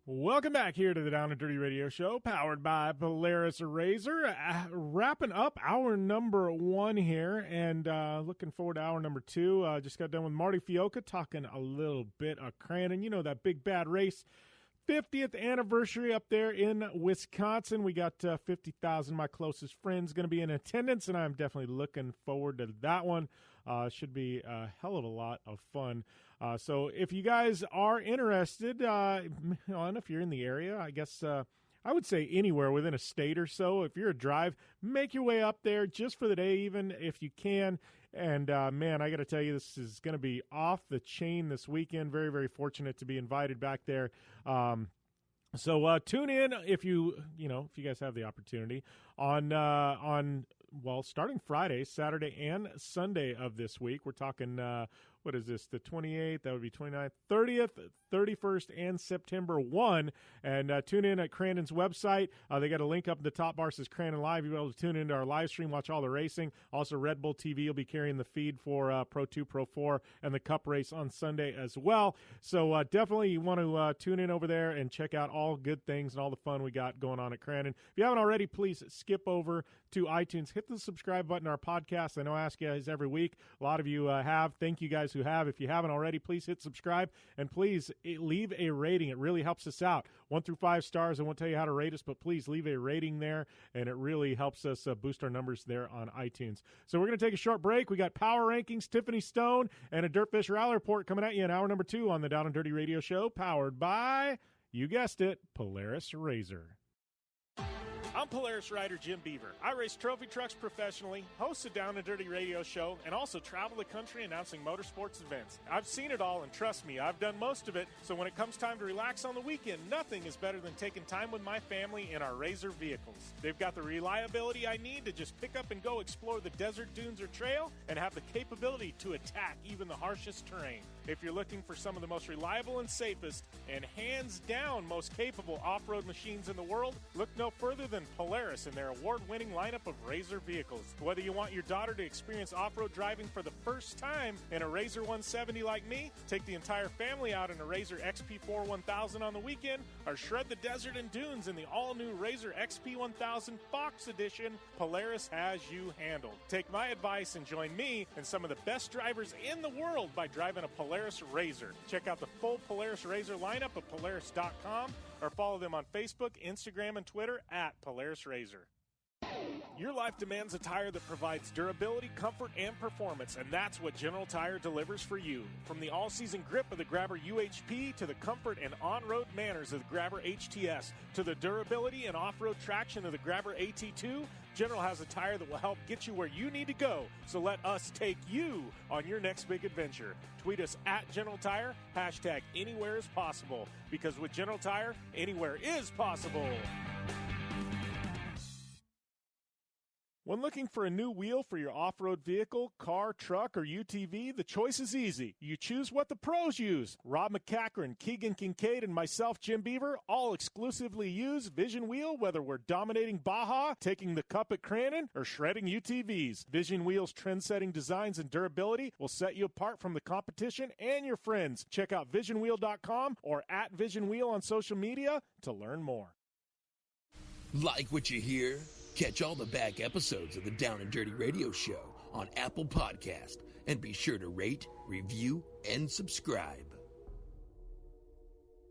Welcome back here to the Down and Dirty Radio Show, powered by Polaris RZR. Wrapping up hour number 1 here, and looking forward to hour number 2. Just got done with Marty Fiolka talking a little bit of Crandon. That big bad race, 50th anniversary up there in Wisconsin. We got 50,000 of my closest friends going to be in attendance, and I'm definitely looking forward to that one. Should be a hell of a lot of fun. So if you guys are interested, and if you're in the area, I guess I would say anywhere within a state or so. If you're a drive, make your way up there just for the day, even if you can. And, man, I got to tell you, this is going to be off the chain this weekend. Very, very fortunate to be invited back there. So tune in if you guys have the opportunity on starting Friday, Saturday, and Sunday of this week. We're talking what is this, the 28th, that would be 29th, 30th, 31st, and September 1. And tune in at Crandon's website. They got a link up in the top bar that says Crandon Live. You'll be able to tune into our live stream, watch all the racing. Also, Red Bull TV will be carrying the feed for Pro 2, Pro 4, and the Cup race on Sunday as well. So definitely you want to tune in over there and check out all good things and all the fun we got going on at Crandon. If you haven't already, please skip over to iTunes. Hit the subscribe button to our podcast. I know I ask you guys every week. A lot of you have. Thank you guys who have. If you haven't already, please hit subscribe, and please leave a rating. It really helps us out. 1 through 5 stars. I won't tell you how to rate us, but please leave a rating there, and it really helps us boost our numbers there on iTunes. So we're going to take a short break. We got Power Rankings, Tiffany Stone, and a Dirtfish Rally Report coming at you in hour number 2 on the Down and Dirty Radio Show, powered by, you guessed it, Polaris Razor. I'm Polaris rider Jim Beaver. I race trophy trucks professionally, host a Down and Dirty radio show, and also travel the country announcing motorsports events. I've seen it all, and trust me, I've done most of it, so when it comes time to relax on the weekend, nothing is better than taking time with my family in our Razor vehicles. They've got the reliability I need to just pick up and go explore the desert, dunes, or trail, and have the capability to attack even the harshest terrain. If you're looking for some of the most reliable and safest, and hands down most capable off-road machines in the world, look no further than Polaris and their award-winning lineup of Razor vehicles. Whether you want your daughter to experience off-road driving for the first time in a Razor 170 like me, take the entire family out in a Razor XP4 1000 on the weekend, or shred the desert and dunes in the all-new Razor XP 1000 Fox Edition, Polaris has you handled. Take my advice and join me and some of the best drivers in the world by driving a Polaris Razor. Check out the full Polaris Razor lineup at Polaris.com or follow them on Facebook, Instagram, and Twitter at Polaris Razor. Your life demands a tire that provides durability, comfort, and performance, and that's what General Tire delivers for you. From the all-season grip of the Grabber UHP to the comfort and on-road manners of the Grabber HTS to the durability and off-road traction of the Grabber AT2, General has a tire that will help get you where you need to go. So let us take you on your next big adventure. Tweet us at General Tire, hashtag anywhere is possible, because with General Tire, anywhere is possible. When looking for a new wheel for your off-road vehicle, car, truck, or UTV, the choice is easy. You choose what the pros use. Rob McCachran, Keegan Kincaid, and myself, Jim Beaver, all exclusively use Vision Wheel, whether we're dominating Baja, taking the cup at Crandon, or shredding UTVs. Vision Wheel's trend-setting designs and durability will set you apart from the competition and your friends. Check out visionwheel.com or at Vision Wheel on social media to learn more. Like what you hear? Catch all the back episodes of the Down and Dirty Radio Show on Apple Podcast, and be sure to rate, review, and subscribe.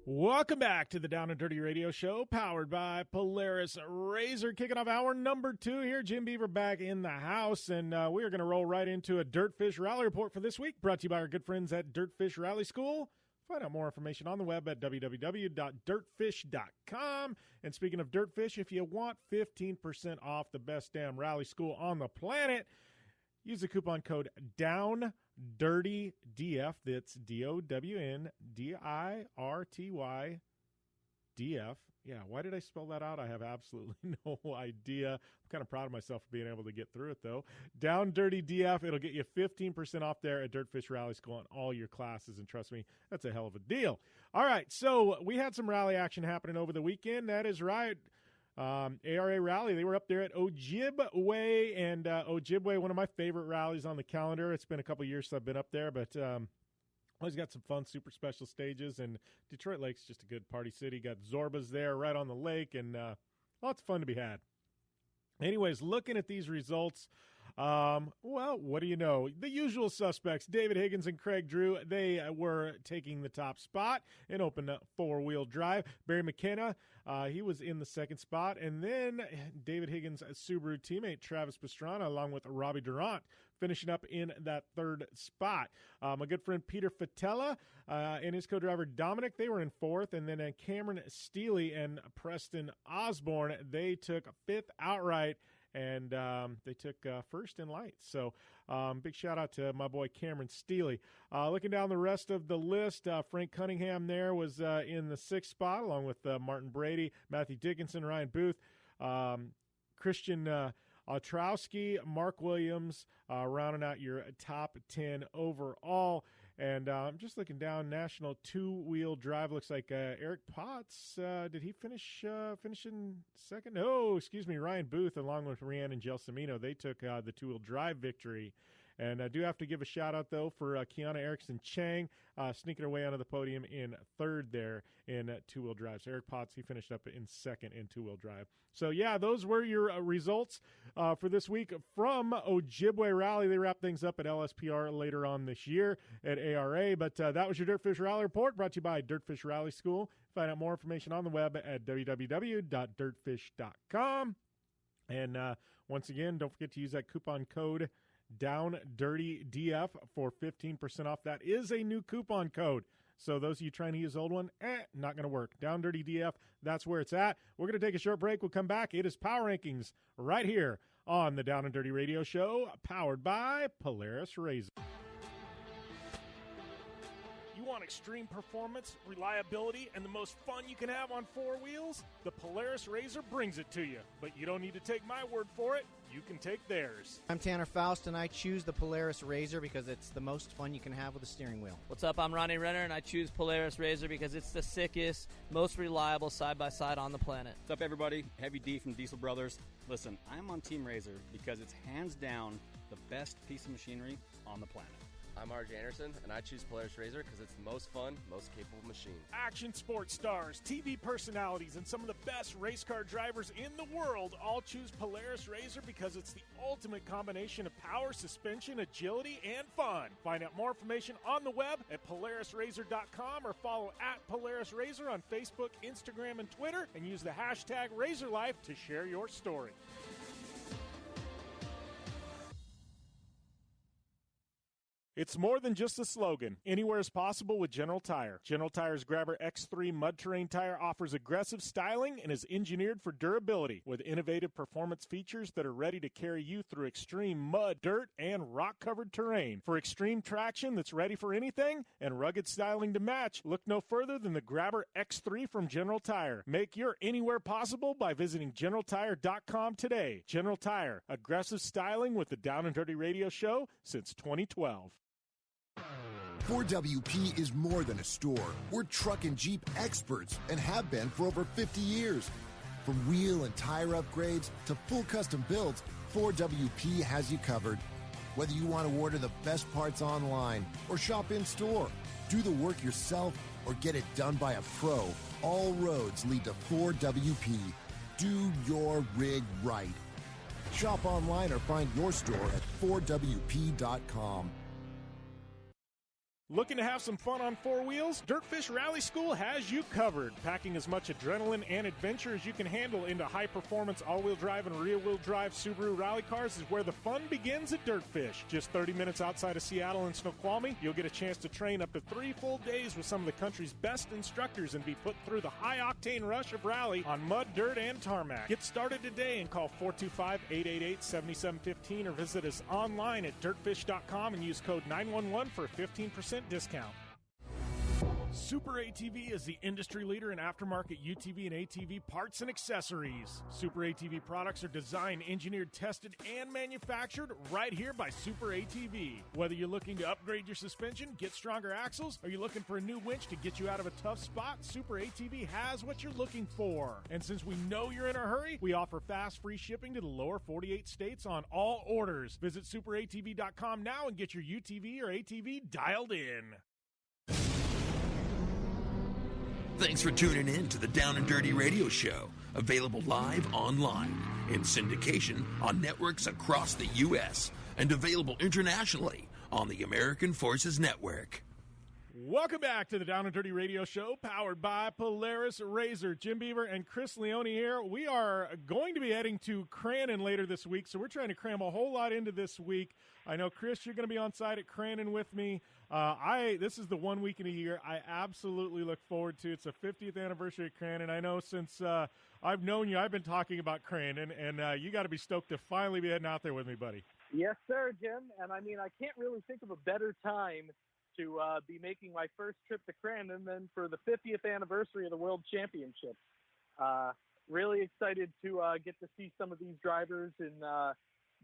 Welcome back to the Down and Dirty Radio Show, powered by Polaris Razor. Kicking off hour number 2 here. Jim Beaver back in the house, and we are going to roll right into a Dirtfish Rally Report for this week, brought to you by our good friends at Dirtfish Rally School. Find out more information on the web at www.dirtfish.com. And speaking of Dirtfish, if you want 15% off the best damn rally school on the planet, use the coupon code DOWNDIRTYDF. That's DOWNDIRTYDF. Yeah, why did I spell that out? I have absolutely no idea. I'm kind of proud of myself for being able to get through it, though. Down Dirty DF. It'll get you 15% off there at Dirtfish Rally School on all your classes, and trust me, that's a hell of a deal. All right, so we had some rally action happening over the weekend. That is right. ARA Rally, they were up there at Ojibwe, and Ojibwe, one of my favorite rallies on the calendar. It's been a couple years since I've been up there, but always got some fun, super special stages, and Detroit Lake's just a good party city. Got Zorba's there right on the lake, and lots of fun to be had. Anyways, looking at these results, well, what do you know? The usual suspects, David Higgins and Craig Drew, they were taking the top spot in open four-wheel drive. Barry McKenna, he was in the second spot. And then David Higgins' Subaru teammate, Travis Pastrana, along with Robbie Durant, finishing up in that third spot. My good friend Peter Fatella and his co-driver Dominic, they were in fourth. And then Cameron Steele and Preston Osborne, they took fifth outright. And they took first in lights. So big shout-out to my boy Cameron Steele. Looking down the rest of the list, Frank Cunningham there was in the sixth spot, along with Martin Brady, Matthew Dickinson, Ryan Booth, Christian Ostrowski, Mark Williams, rounding out your top 10 overall. And I'm just looking down, National Two-Wheel Drive. Looks like Eric Potts, did he finish in second? No, excuse me, Ryan Booth, along with Rhiannon Gelsomino, they took the two-wheel drive victory. And I do have to give a shout-out, though, for Kiana Erickson-Chang sneaking her way onto the podium in third there in two-wheel drive. So Eric Potts, he finished up in second in two-wheel drive. So, yeah, those were your results for this week from Ojibwe Rally. They wrap things up at LSPR later on this year at ARA. But that was your Dirtfish Rally Report, brought to you by Dirtfish Rally School. Find out more information on the web at www.dirtfish.com. And once again, don't forget to use that coupon code DownDirtyDF for 15% off. That is a new coupon code. So those of you trying to use the old one, not going to work. DownDirtyDF, that's where it's at. We're going to take a short break. We'll come back. It is Power Rankings right here on the Down and Dirty Radio Show, powered by Polaris Razor. You want extreme performance, reliability, and the most fun you can have on four wheels? The Polaris Razor brings it to you. But you don't need to take my word for it. You can take theirs. I'm Tanner Faust, and I choose the Polaris Razor because it's the most fun you can have with a steering wheel. What's up? I'm Ronnie Renner, and I choose Polaris Razor because it's the sickest, most reliable side-by-side on the planet. What's up, everybody? Heavy D from Diesel Brothers. Listen, I'm on Team Razor because it's hands down the best piece of machinery on the planet. I'm RJ Anderson, and I choose Polaris Razor because it's the most fun, most capable machine. Action sports stars, TV personalities, and some of the best race car drivers in the world all choose Polaris Razor because it's the ultimate combination of power, suspension, agility, and fun. Find out more information on the web at PolarisRazor.com or follow at Polaris Razor on Facebook, Instagram, and Twitter, and use the hashtag RazorLife to share your story. It's more than just a slogan. Anywhere is possible with General Tire. General Tire's Grabber X3 mud terrain tire offers aggressive styling and is engineered for durability with innovative performance features that are ready to carry you through extreme mud, dirt, and rock-covered terrain. For extreme traction that's ready for anything and rugged styling to match, look no further than the Grabber X3 from General Tire. Make your anywhere possible by visiting GeneralTire.com today. General Tire, aggressive styling with the Down and Dirty Radio Show since 2012. 4WP is more than a store. We're truck and Jeep experts and have been for over 50 years. From wheel and tire upgrades to full custom builds, 4WP has you covered. Whether you want to order the best parts online or shop in store, do the work yourself or get it done by a pro, all roads lead to 4WP. Do your rig right. Shop online or find your store at 4WP.com. Looking to have some fun on four wheels? Dirtfish Rally School has you covered. Packing as much adrenaline and adventure as you can handle into high-performance all-wheel drive and rear-wheel drive Subaru rally cars is where the fun begins at Dirtfish. Just 30 minutes outside of Seattle in Snoqualmie, you'll get a chance to train up to 3 full days with some of the country's best instructors and be put through the high-octane rush of rally on mud, dirt, and tarmac. Get started today and call 425-888-7715 or visit us online at dirtfish.com and use code 911 for a 15% discount. Super ATV is the industry leader in aftermarket UTV and ATV parts and accessories. Super ATV products are designed, engineered, tested, and manufactured right here by Super ATV. Whether you're looking to upgrade your suspension, get stronger axles, or you're looking for a new winch to get you out of a tough spot, Super ATV has what you're looking for. And since we know you're in a hurry, we offer fast, free shipping to the lower 48 states on all orders. Visit superatv.com now and get your UTV or ATV dialed in. Thanks for tuning in to the Down and Dirty Radio Show, available live online, in syndication on networks across the U.S., and available internationally on the American Forces Network. Welcome back to the Down and Dirty Radio Show, powered by Polaris Razor. Jim Beaver and Chris Leone here. We are going to be heading to Crandon later this week, so we're trying to cram a whole lot into this week. I know, Chris, you're going to be on site at Crandon with me. This is the 1 week in a year I absolutely look forward to. It's the 50th anniversary of Crandon. I know since I've known you, I've been talking about Crandon, and you got to be stoked to finally be heading out there with me, buddy. Yes, sir, Jim. And I mean, I can't really think of a better time to be making my first trip to Crandon than for the 50th anniversary of the World Championship. Really excited to get to see some of these drivers in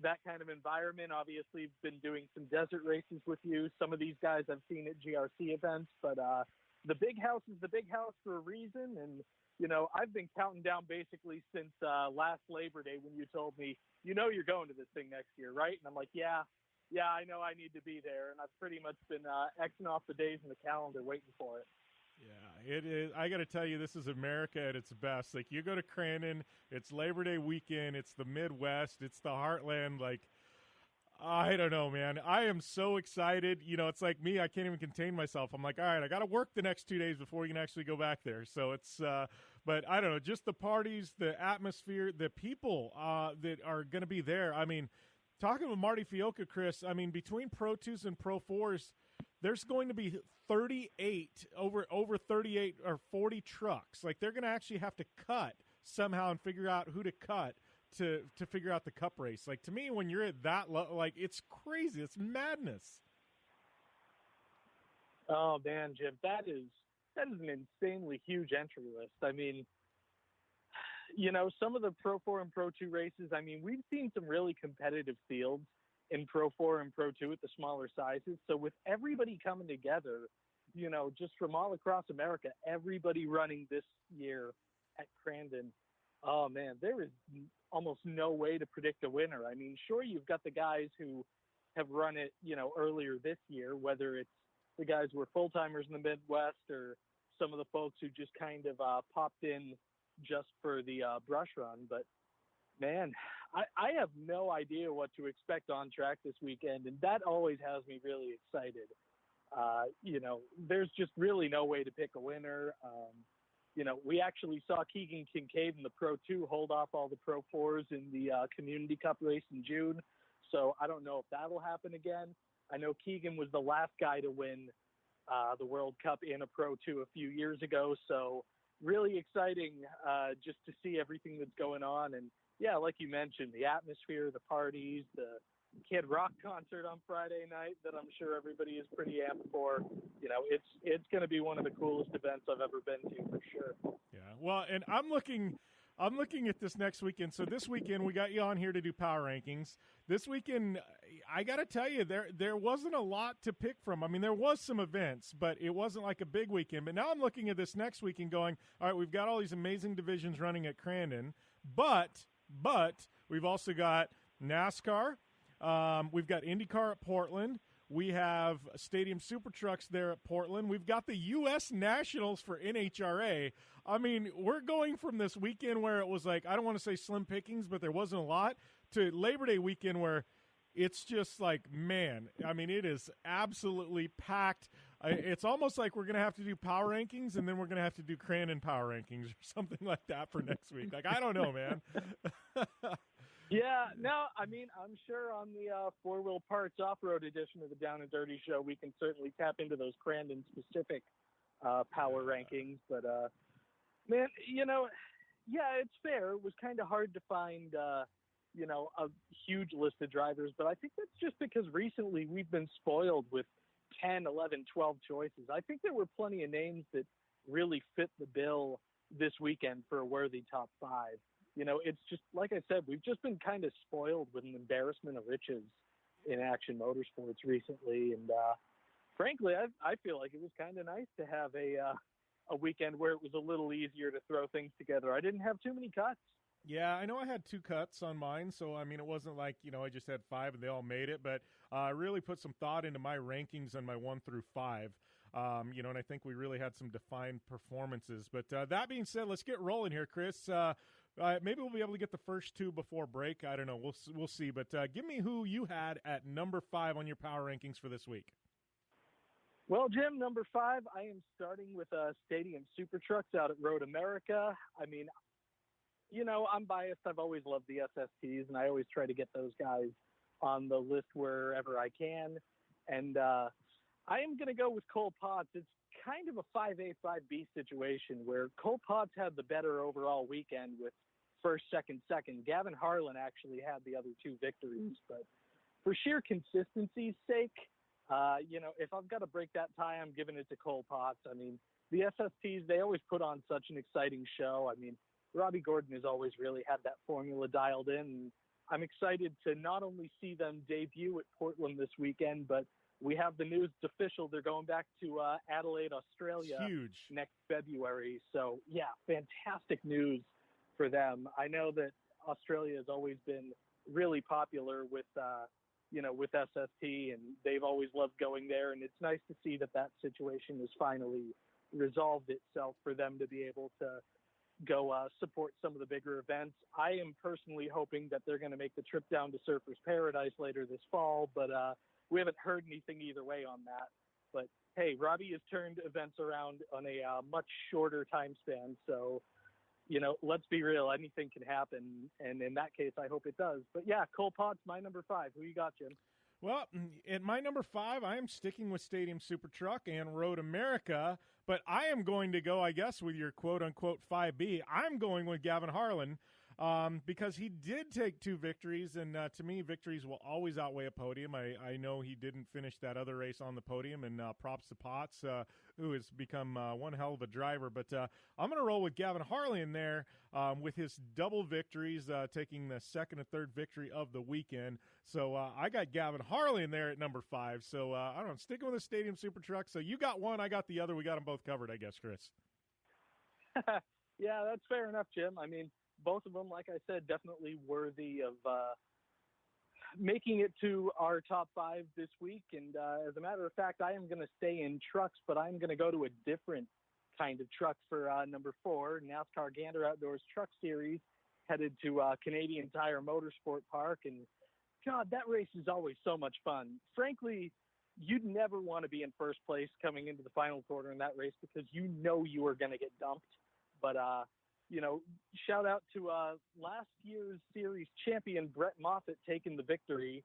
that kind of environment. Obviously, been doing some desert races with you. Some of these guys I've seen at GRC events, but the big house is the big house for a reason. And, I've been counting down basically since last Labor Day when you told me, you're going to this thing next year, right? And I'm like, yeah, I know I need to be there. And I've pretty much been Xing off the days in the calendar waiting for it. Yeah, it is. I got to tell you, this is America at its best. Like, you go to Crandon, it's Labor Day weekend, it's the Midwest, it's the heartland. Like, I don't know, man. I am so excited. It's like me. I can't even contain myself. I'm like, all right, I got to work the next 2 days before we can actually go back there. So it's, but I don't know, just the parties, the atmosphere, the people that are going to be there. I mean, talking with Marty Fiolka, Chris, I mean, between Pro 2s and Pro 4s, there's going to be 38 over 38 or 40 trucks. Like, they're going to actually have to cut somehow and figure out who to cut to figure out the cup race. Like, to me, when you're at that level, like, it's crazy. It's madness. Oh man, Jim, that is an insanely huge entry list. I mean, some of the Pro 4 and Pro 2 races, I mean, we've seen some really competitive fields in Pro 4 and Pro 2 at the smaller sizes. So with everybody coming together, just from all across America, everybody running this year at Crandon, oh man, there is almost no way to predict a winner. I mean, sure, you've got the guys who have run it, earlier this year, whether it's the guys who are full-timers in the Midwest or some of the folks who just kind of popped in just for the brush run. But man, I have no idea what to expect on track this weekend, and that always has me really excited. There's just really no way to pick a winner. We actually saw Keegan Kincaid in the Pro 2 hold off all the Pro 4s in the Community Cup race in June, so I don't know if that'll happen again. I know Keegan was the last guy to win the World Cup in a Pro 2 a few years ago, so really exciting just to see everything that's going on. And yeah, like you mentioned, the atmosphere, the parties, the Kid Rock concert on Friday night that I'm sure everybody is pretty amped for. It's going to be one of the coolest events I've ever been to for sure. Yeah, well, and I'm looking at this next weekend. So this weekend we got you on here to do power rankings. This weekend, I got to tell you, there wasn't a lot to pick from. I mean, there was some events, but it wasn't like a big weekend. But now I'm looking at this next weekend going, all right, we've got all these amazing divisions running at Crandon, but we've also got NASCAR. We've got IndyCar at Portland. We have Stadium Super Trucks there at Portland. We've got the U.S. Nationals for NHRA. I mean, we're going from this weekend where it was like, I don't want to say slim pickings, but there wasn't a lot, to Labor Day weekend where it's just like, man, I mean, it is absolutely packed. It's almost like we're going to have to do power rankings, and then we're going to have to do Crandon power rankings or something like that for next week. Like, I don't know, man. Yeah, no, I mean, I'm sure on the four-wheel parts off-road edition of the Down and Dirty Show, we can certainly tap into those Crandon-specific power rankings. But, man, yeah, it's fair. It was kind of hard to find, a huge list of drivers. But I think that's just because recently we've been spoiled with 10, 11, 12 choices. I think there were plenty of names that really fit the bill this weekend for a worthy top five. It's just, like I said, we've just been kind of spoiled with an embarrassment of riches in Action Motorsports recently. And frankly, I feel like it was kind of nice to have a weekend where it was a little easier to throw things together. I didn't have too many cuts. Yeah, I know I had 2 cuts on mine, so, I mean, it wasn't like, I just had 5 and they all made it, but I really put some thought into my rankings on my 1 through 5, and I think we really had some defined performances. But that being said, let's get rolling here, Chris. Maybe we'll be able to get the first 2 before break. I don't know. We'll see. But give me who you had at number 5 on your power rankings for this week. Well, Jim, number 5, I am starting with Stadium Super Trucks out at Road America. I mean, I'm biased. I've always loved the SSTs, and I always try to get those guys on the list wherever I can. And I am going to go with Cole Potts. It's kind of a 5A, 5B situation where Cole Potts had the better overall weekend with first, second. Gavin Harlan actually had the other 2 victories. But for sheer consistency's sake, if I've got to break that tie, I'm giving it to Cole Potts. I mean, the SSTs, they always put on such an exciting show. I mean, Robbie Gordon has always really had that formula dialed in. And I'm excited to not only see them debut at Portland this weekend, but we have the news official. They're going back to Adelaide, Australia next February. So, yeah, fantastic news for them. I know that Australia has always been really popular with SST, and they've always loved going there. And it's nice to see that situation has finally resolved itself for them to be able to go support some of the bigger events. I am personally hoping that they're going to make the trip down to Surfers Paradise later this fall, but we haven't heard anything either way on that. But, hey, Robbie has turned events around on a much shorter time span, so, let's be real, anything can happen, and in that case, I hope it does. But, yeah, Cole Potts, my number 5. Who you got, Jim? Well, at my number 5, I am sticking with Stadium Super Truck and Road America, but I am going to go, I guess, with your quote-unquote 5B. I'm going with Gavin Harlan because he did take 2 victories, and to me, victories will always outweigh a podium. I know he didn't finish that other race on the podium, and props to Potts, who has become one hell of a driver. But I'm going to roll with Gavin Harlan there with his double victories, taking the second and third victory of the weekend. So I got Gavin Harlan there at number 5. So I don't know, sticking with the Stadium Super Truck. So you got one, I got the other. We got them both covered, I guess, Chris. Yeah, that's fair enough, Jim. I mean, both of them, like I said, definitely worthy of making it to our top 5 this week. And as a matter of fact, I am going to stay in trucks, but I'm going to go to a different kind of truck for number 4, NASCAR Gander Outdoors Truck Series, headed to Canadian Tire Motorsport Park. And, God, that race is always so much fun. Frankly, you'd never want to be in first place coming into the final quarter in that race because you are going to get dumped. But, shout out to last year's series champion Brett Moffitt taking the victory,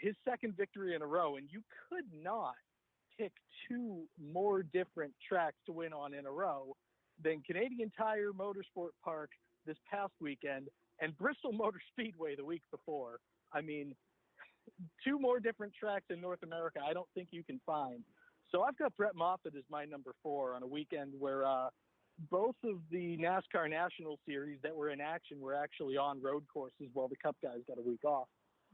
his second victory in a row. And you could not pick 2 more different tracks to win on in a row than Canadian Tire Motorsport Park this past weekend and Bristol Motor Speedway the week before. I mean, 2 more different tracks in North America I don't think you can find. So I've got Brett Moffitt as my number 4 on a weekend where both of the NASCAR National Series that were in action were actually on road courses while the Cup guys got a week off.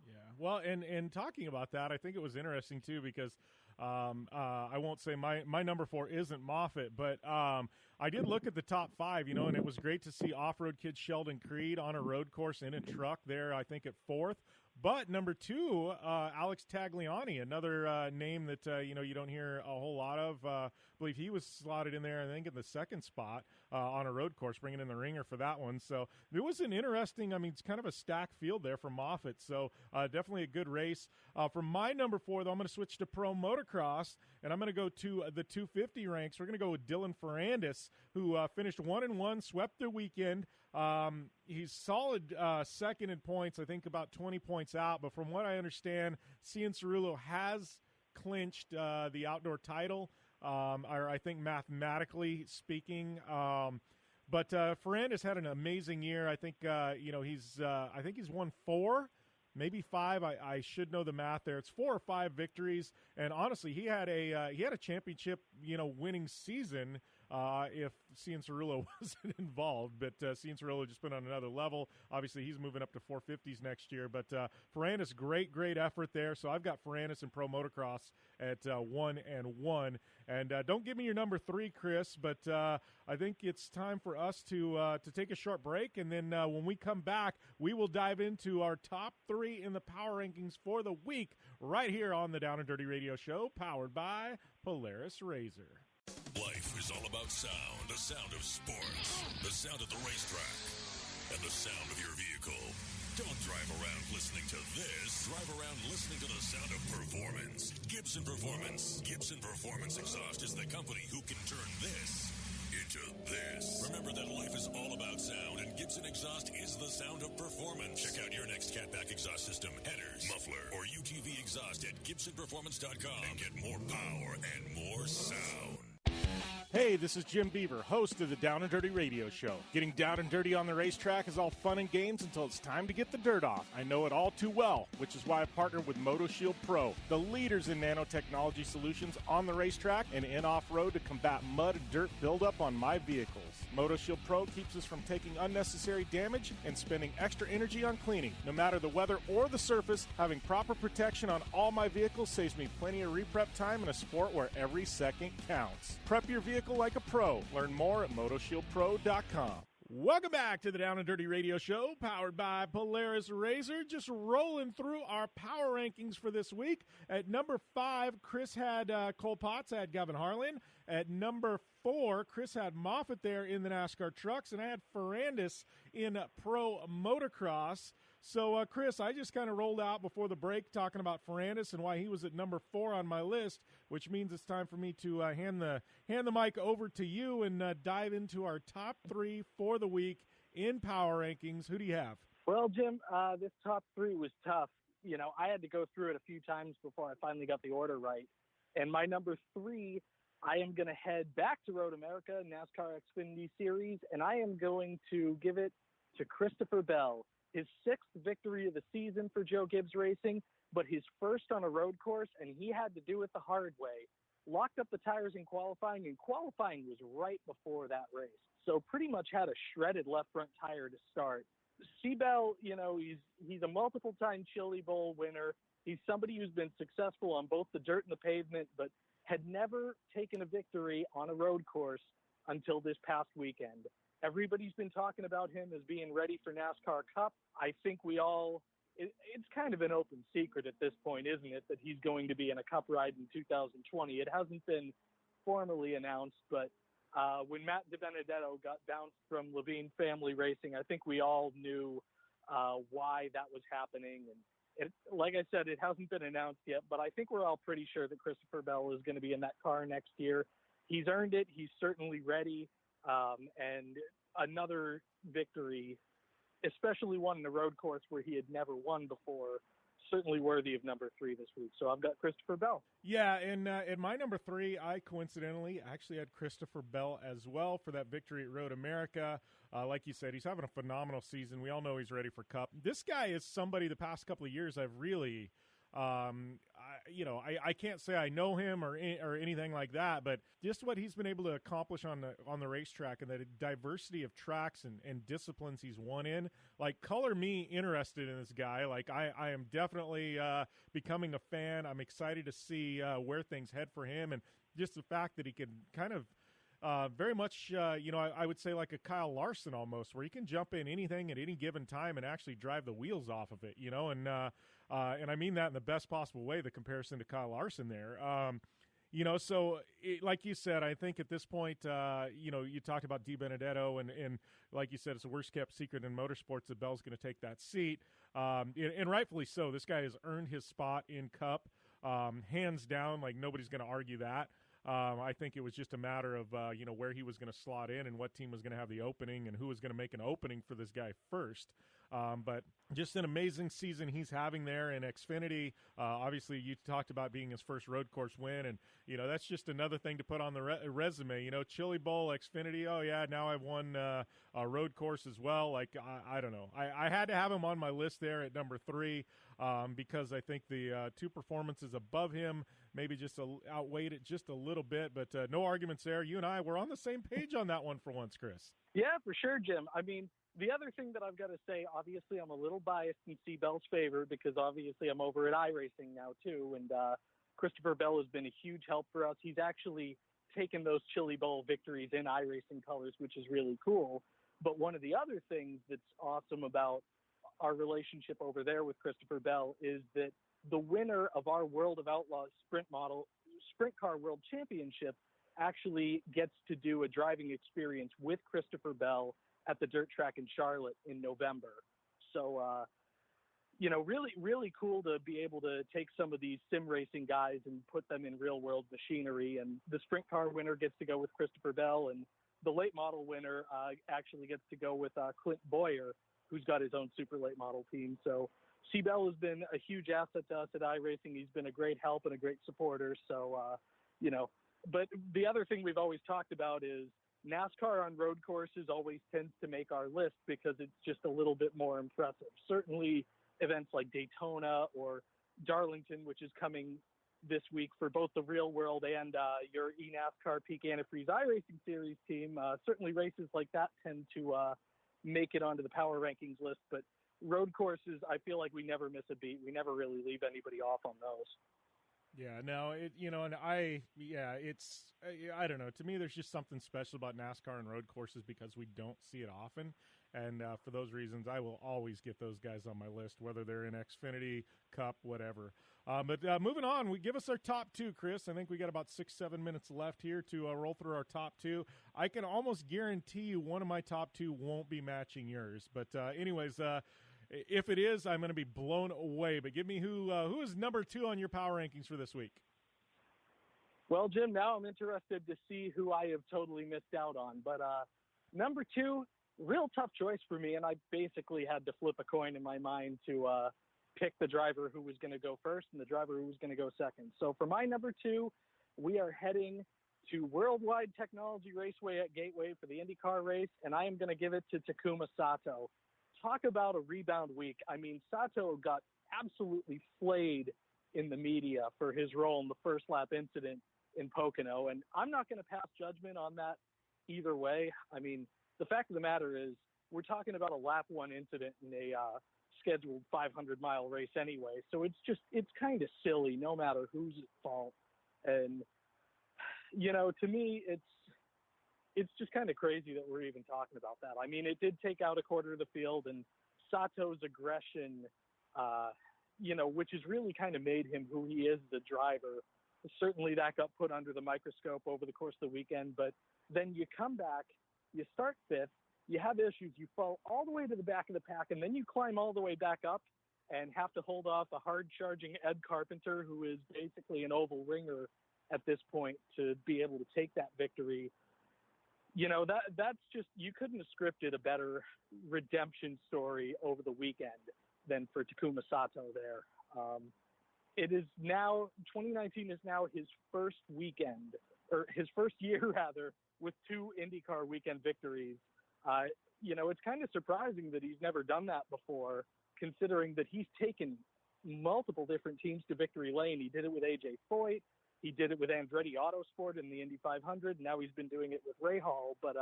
Yeah, well, and talking about that, I think it was interesting, too, because I won't say my number 4 isn't Moffitt, but I did look at the top 5, and it was great to see off-road kid Sheldon Creed on a road course in a truck there, I think, at 4th. But number 2, Alex Tagliani, another name that, you don't hear a whole lot of. I believe he was slotted in there, I think, in the 2nd spot on a road course, bringing in the ringer for that one. So it was an interesting, it's kind of a stacked field there for Moffitt. So definitely a good race. For my number 4, though, I'm going to switch to Pro Motocross, and I'm going to go to the 250 ranks. We're going to go with Dylan Ferrandis, who finished 1-1, swept the weekend. He's solid second in points, I think about 20 points out. But from what I understand, Cianciarulo has clinched the outdoor title, or I think mathematically speaking. But Ferrandis had an amazing year. I think he's won 4. Maybe 5. I should know the math there. It's 4 or 5 victories, and honestly, he had a championship winning season if Cianciarulo wasn't involved. But Cianciarulo just been on another level. Obviously, he's moving up to 450s next year. But Ferrandis, great effort there. So I've got Ferrandis and Pro Motocross at 1-1. And don't give me your number 3, Chris, but I think it's time for us to take a short break. And then when we come back, we will dive into our top 3 in the power rankings for the week right here on the Down and Dirty Radio Show, powered by Polaris Razor. Life is all about sound, the sound of sports, the sound at the racetrack, and the sound of your vehicle. Don't drive around listening to this. Drive around listening to the sound of performance. Gibson Performance. Gibson Performance Exhaust is the company who can turn this into this. Remember that life is all about sound, and Gibson Exhaust is the sound of performance. Check out your next catback exhaust system, headers, muffler, or UTV exhaust at GibsonPerformance.com and get more power and more sound. Hey, this is Jim Beaver, host of the Down and Dirty Radio Show. Getting down and dirty on the racetrack is all fun and games until it's time to get the dirt off. I know it all too well, which is why I partnered with MotoShield Pro, the leaders in nanotechnology solutions on the racetrack and in off-road to combat mud and dirt buildup on my vehicles. MotoShield Pro keeps us from taking unnecessary damage and spending extra energy on cleaning. No matter the weather or the surface, having proper protection on all my vehicles saves me plenty of reprep time in a sport where every second counts. Prep your vehicle like a pro. Learn more at MotoShieldPro.com. Welcome back to the Down and Dirty Radio Show, powered by Polaris Razor. Just rolling through our power rankings for this week. At number 5, Chris had Cole Potts, I had Gavin Harlan. At number 4, Chris had Moffitt there in the NASCAR trucks, and I had Ferrandis in Pro Motocross. So, Chris, I just kind of rolled out before the break talking about Ferrandis and why he was at number 4 on my list, which means it's time for me to hand the mic over to you and dive into our top 3 for the week in power rankings. Who do you have? Well, Jim, this top 3 was tough. You know, I had to go through it a few times before I finally got the order right. And my number 3, I am going to head back to Road America, NASCAR Xfinity Series, and I am going to give it to Christopher Bell. His 6th victory of the season for Joe Gibbs Racing, but his first on a road course, and he had to do it the hard way. Locked up the tires in qualifying, and qualifying was right before that race. So pretty much had a shredded left front tire to start. C-Bell, you know, he's a multiple-time Chili Bowl winner. He's somebody who's been successful on both the dirt and the pavement, but had never taken a victory on a road course until this past weekend. Everybody's been talking about him as being ready for NASCAR Cup. I think we all it's kind of an open secret at this point, isn't it, that he's going to be in a Cup ride in 2020. It hasn't been formally announced, but when Matt DiBenedetto got bounced from Levine Family Racing, I think we all knew why that was happening. And like I said, it hasn't been announced yet, but I think we're all pretty sure that Christopher Bell is going to be in that car next year. He's earned it. He's certainly ready. And another victory, especially one in a road course where he had never won before, certainly worthy of number 3 this week. So I've got Christopher Bell. Yeah, and in my number 3, I coincidentally actually had Christopher Bell as well for that victory at Road America. Like you said, he's having a phenomenal season. We all know he's ready for Cup. This guy is somebody the past couple of years I've really I can't say I know him or anything like that, but just what he's been able to accomplish on the racetrack and the diversity of tracks and disciplines he's won in, like, color me interested in this guy. Like, I am definitely becoming a fan. I'm excited to see where things head for him, and just the fact that he can kind of very much, I would say like a Kyle Larson almost, where he can jump in anything at any given time and actually drive the wheels off of it, and I mean that in the best possible way, the comparison to Kyle Larson there. So like you said, I think at this point, you talked about DiBenedetto, and like you said, it's a worst-kept secret in motorsports that Bell's going to take that seat, and rightfully so. This guy has earned his spot in Cup, hands down, like nobody's going to argue that. I think it was just a matter of, where he was going to slot in and what team was going to have the opening and who was going to make an opening for this guy first. But just an amazing season he's having there in Xfinity. Obviously, you talked about being his first road course win, and, that's just another thing to put on the resume. Chili Bowl, Xfinity, oh, yeah, now I've won a road course as well. Like, I don't know. I had to have him on my list there at number 3 because I think the 2 performances above him maybe just outweighed it just a little bit, but no arguments there. You and I were on the same page on that one for once, Chris. Yeah, for sure, Jim. I mean, the other thing that I've got to say, obviously I'm a little biased in C. Bell's favor because obviously I'm over at iRacing now too, and Christopher Bell has been a huge help for us. He's actually taken those Chili Bowl victories in iRacing colors, which is really cool. But one of the other things that's awesome about our relationship over there with Christopher Bell is that the winner of our World of Outlaws Sprint Car World Championship actually gets to do a driving experience with Christopher Bell at the dirt track in Charlotte in November. So, really, really cool to be able to take some of these sim racing guys and put them in real world machinery. And the sprint car winner gets to go with Christopher Bell, and the late model winner actually gets to go with Clint Boyer, who's got his own super late model team. So C. Bell has been a huge asset to us at iRacing. He's been a great help and a great supporter. So, But the other thing we've always talked about is NASCAR on road courses always tends to make our list because it's just a little bit more impressive. Certainly events like Daytona or Darlington, which is coming this week for both the real world and your eNASCAR Peak Antifreeze iRacing Series team. Certainly races like that tend to make it onto the power rankings list, but road courses, I feel like we never miss a beat. We never really leave anybody off on those. Yeah, no, it's, I don't know. To me, there's just something special about NASCAR and road courses because we don't see it often. And for those reasons, I will always get those guys on my list, whether they're in Xfinity, Cup, whatever. But moving on, give us our top two, Chris. I think we got about 6-7 minutes left here to roll through our top two. I can almost guarantee you one of my top two won't be matching yours. But anyways, if it is, I'm going to be blown away. But give me who is number two on your power rankings for this week? Well, Jim, now I'm interested to see who I have totally missed out on. But number two, real tough choice for me, and I basically had to flip a coin in my mind to pick the driver who was going to go first and the driver who was going to go second. So for my number two, we are heading to Worldwide Technology Raceway at Gateway for the IndyCar race, and I am going to give it to Takuma Sato. Talk about a rebound week. I mean, Sato got absolutely flayed in the media for his role in the first lap incident in Pocono, and I'm not going to pass judgment on that either way. I mean, the fact of the matter is we're talking about a lap one incident in a scheduled 500-mile race anyway, so it's kind of silly no matter who's at fault. And, to me, it's just kind of crazy that we're even talking about that. I mean, it did take out a quarter of the field, and Sato's aggression, which has really kind of made him who he is, the driver. Certainly that got put under the microscope over the course of the weekend, but then you come back, you start fifth, you have issues, you fall all the way to the back of the pack, and then you climb all the way back up and have to hold off a hard-charging Ed Carpenter, who is basically an oval ringer at this point, to be able to take that victory. That's just, you couldn't have scripted a better redemption story over the weekend than for Takuma Sato there. It is now, 2019 is now his first weekend, or his first year rather, with two IndyCar weekend victories. It's kind of surprising that he's never done that before, considering that he's taken multiple different teams to victory lane. He did it with AJ Foyt. He did it with Andretti Autosport in the Indy 500. Now he's been doing it with Rahal. But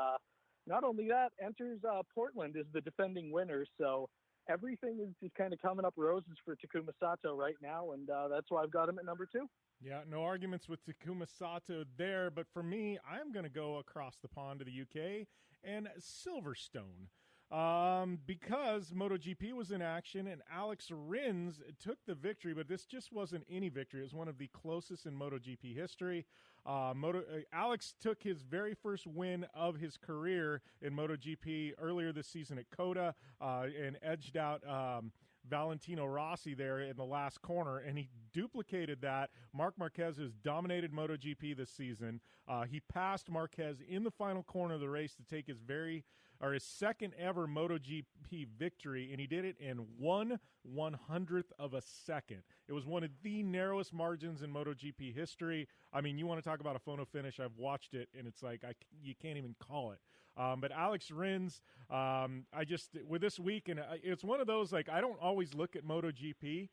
not only that, enters Portland as the defending winner. So everything is just kind of coming up roses for Takuma Sato right now, and that's why I've got him at number two. Yeah, no arguments with Takuma Sato there. But for me, I'm going to go across the pond to the UK and Silverstone. Because MotoGP was in action and Alex Rins took the victory, but this just wasn't any victory. It was one of the closest in MotoGP history. Alex took his very first win of his career in MotoGP earlier this season at COTA and edged out Valentino Rossi there in the last corner, and he duplicated that. Marc Marquez has dominated MotoGP this season. He passed Marquez in the final corner of the race to take his second ever MotoGP victory, and he did it in 1/100th of a second. It was one of the narrowest margins in MotoGP history. I mean, you want to talk about a photo finish? I've watched it, and it's like you can't even call it. But Alex Rins, with this week, and it's one of those, like, I don't always look at MotoGP,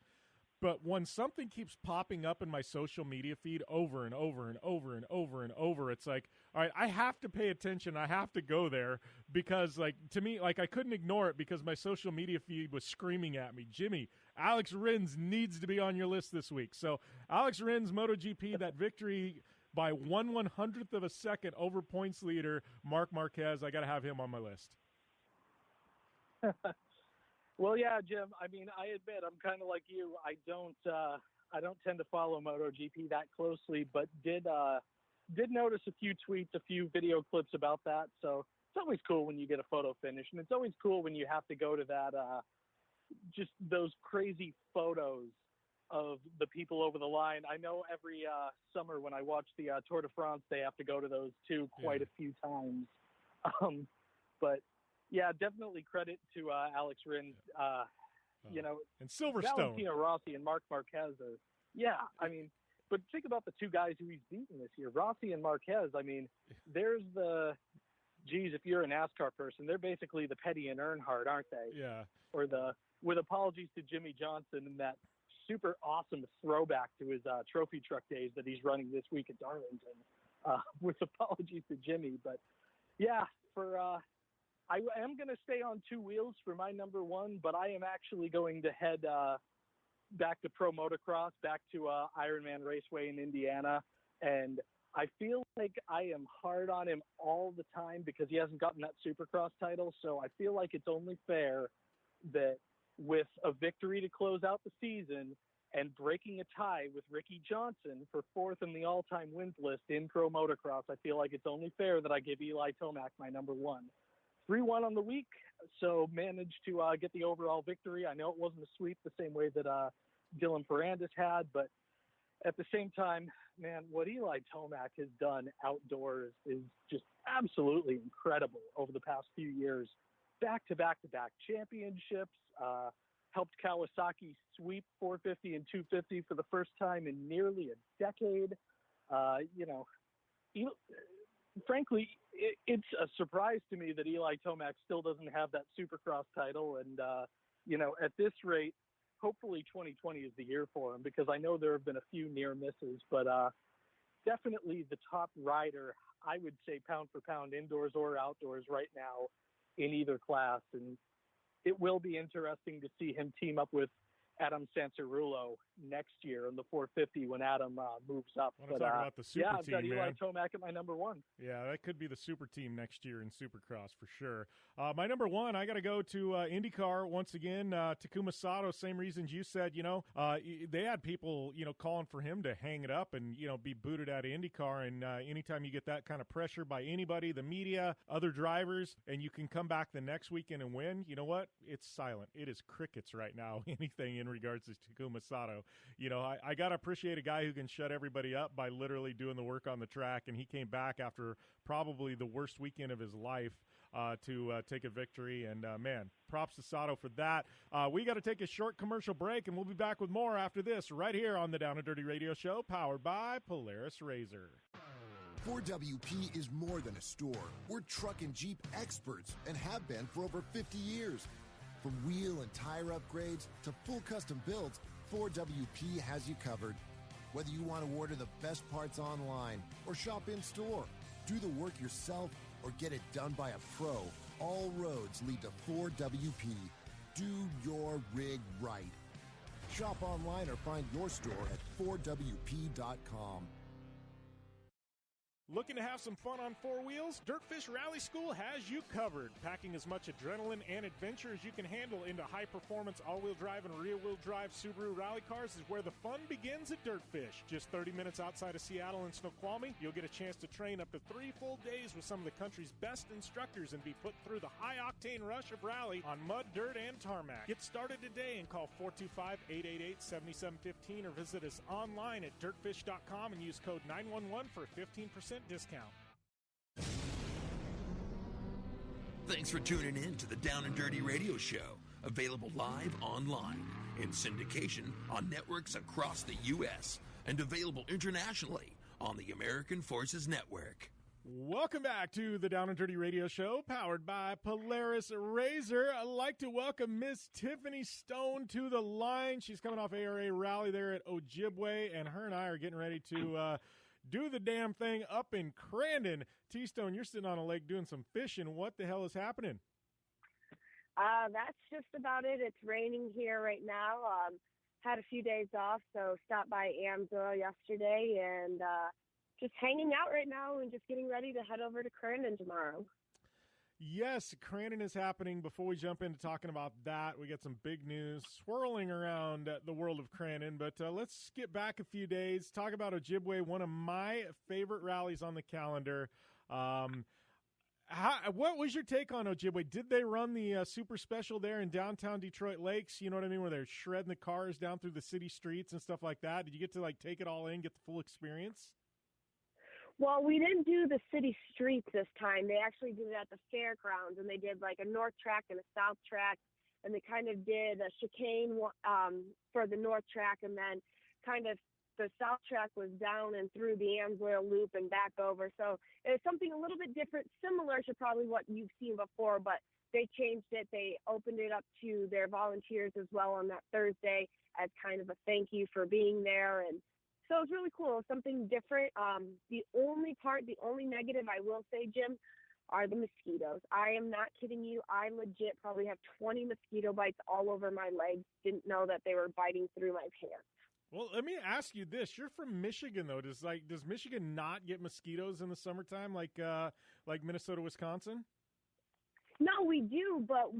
but when something keeps popping up in my social media feed over and over and over and over and over, it's like, all right, I have to pay attention. I have to go there because, like, to me, like, I couldn't ignore it because my social media feed was screaming at me, Jimmy, Alex Rins needs to be on your list this week. So Alex Rins, MotoGP, that victory by 1/100th of a second over points leader Marc Marquez. I got to have him on my list. Well, yeah, Jim. I mean, I admit I'm kind of like you. I don't tend to follow MotoGP that closely, but did notice a few tweets, a few video clips about that. So it's always cool when you get a photo finish, and it's always cool when you have to go to that, just those crazy photos of the people over the line. I know every summer when I watch the Tour de France, they have to go to those too quite a few times. But yeah, definitely credit to Alex Rins. And Silverstone. Valentino Rossi and Marc Marquez are, I mean, But think about the two guys who he's beaten this year, Rossi and Marquez. I mean, there's if you're a NASCAR person, they're basically the Petty and Earnhardt, aren't they? Yeah. Or with apologies to Jimmy Johnson and that super awesome throwback to his trophy truck days that he's running this week at Darlington. With apologies to Jimmy, but yeah, I am going to stay on two wheels for my number one, but I am actually going to head back to pro motocross, back to Ironman Raceway in Indiana, and I feel like I am hard on him all the time because he hasn't gotten that Supercross title, so I feel like it's only fair that with a victory to close out the season and breaking a tie with Ricky Johnson for fourth in the all-time wins list in pro motocross, I feel like it's only fair that I give Eli Tomac my number one. 3-1 on the week, so managed to get the overall victory. I know it wasn't a sweep the same way that Dylan Ferrandis had, but at the same time, man, what Eli Tomac has done outdoors is just absolutely incredible over the past few years. Back-to-back-to-back championships, helped Kawasaki sweep 450 and 250 for the first time in nearly a decade. Frankly, it's a surprise to me that Eli Tomac still doesn't have that Supercross title. And, at this rate, hopefully 2020 is the year for him because I know there have been a few near misses, but definitely the top rider, I would say pound for pound, indoors or outdoors right now in either class. And it will be interesting to see him team up with Adam Sansarulo next year in the 450 when Adam moves up. Talk about the super I've team, got Eli man. Tomac at my number one. Yeah, that could be the super team next year in Supercross for sure. My number one, I got to go to IndyCar once again. Takuma Sato, same reasons you said. They had people calling for him to hang it up and be booted out of IndyCar. And anytime you get that kind of pressure by anybody, the media, other drivers, and you can come back the next weekend and win, you know what? It's silent. It is crickets right now. Anything in regards to Takuma Sato. I got to appreciate a guy who can shut everybody up by literally doing the work on the track, and he came back after probably the worst weekend of his life to take a victory, and man, props to Sato for that. We got to take a short commercial break, and we'll be back with more after this right here on the Down and Dirty Radio Show, powered by Polaris Razor. 4WP is more than a store. We're truck and Jeep experts and have been for over 50 years. From wheel and tire upgrades to full custom builds, 4WP has you covered. Whether you want to order the best parts online or shop in store, do the work yourself, or get it done by a pro, all roads lead to 4WP. Do your rig right. Shop online or find your store at 4WP.com. Looking to have some fun on four wheels? Dirtfish Rally School has you covered. Packing as much adrenaline and adventure as you can handle into high-performance all-wheel drive and rear-wheel drive Subaru rally cars is where the fun begins at Dirtfish. Just 30 minutes outside of Seattle and Snoqualmie, you'll get a chance to train up to 3 full days with some of the country's best instructors and be put through the high-octane rush of rally on mud, dirt, and tarmac. Get started today and call 425-888-7715 or visit us online at dirtfish.com and use code 911 for a 15% discount. Thanks for tuning in to the Down and Dirty Radio Show, available live online, in syndication on networks across the U.S., and available internationally on the American Forces Network. Welcome back to the Down and Dirty Radio Show, powered by Polaris Razor. I'd like to welcome Miss Tiffany Stone to the line. She's coming off ARA Rally there at Ojibwe, and her and I are getting ready to do the damn thing up in Crandon. T-Stone, you're sitting on a lake doing some fishing. What the hell is happening? That's just about it. It's raining here right now. Had a few days off, so stopped by Amsoil yesterday and just hanging out right now and just getting ready to head over to Crandon tomorrow. Yes, Crandon is happening. Before we jump into talking about that, we got some big news swirling around the world of Crandon. But let's skip back a few days, talk about Ojibwe, one of my favorite rallies on the calendar. What was your take on Ojibwe? Did they run the super special there in downtown Detroit Lakes? You know what I mean, where they're shredding the cars down through the city streets and stuff like that? Did you get to take it all in, get the full experience? Well, we didn't do the city streets this time. They actually did it at the fairgrounds, and they did a north track and a south track, and they kind of did a chicane for the north track, and then kind of the south track was down and through the Amsoil Loop and back over. So it was something a little bit different, similar to probably what you've seen before, but they changed it. They opened it up to their volunteers as well on that Thursday as kind of a thank you for being there. And so it was really cool, something different. The only negative I will say, Jim, are the mosquitoes. I am not kidding you. I legit probably have 20 mosquito bites all over my legs. Didn't know that they were biting through my pants. Well, let me ask you this. You're from Michigan, though. Does Michigan not get mosquitoes in the summertime like Minnesota, Wisconsin? No, we do, but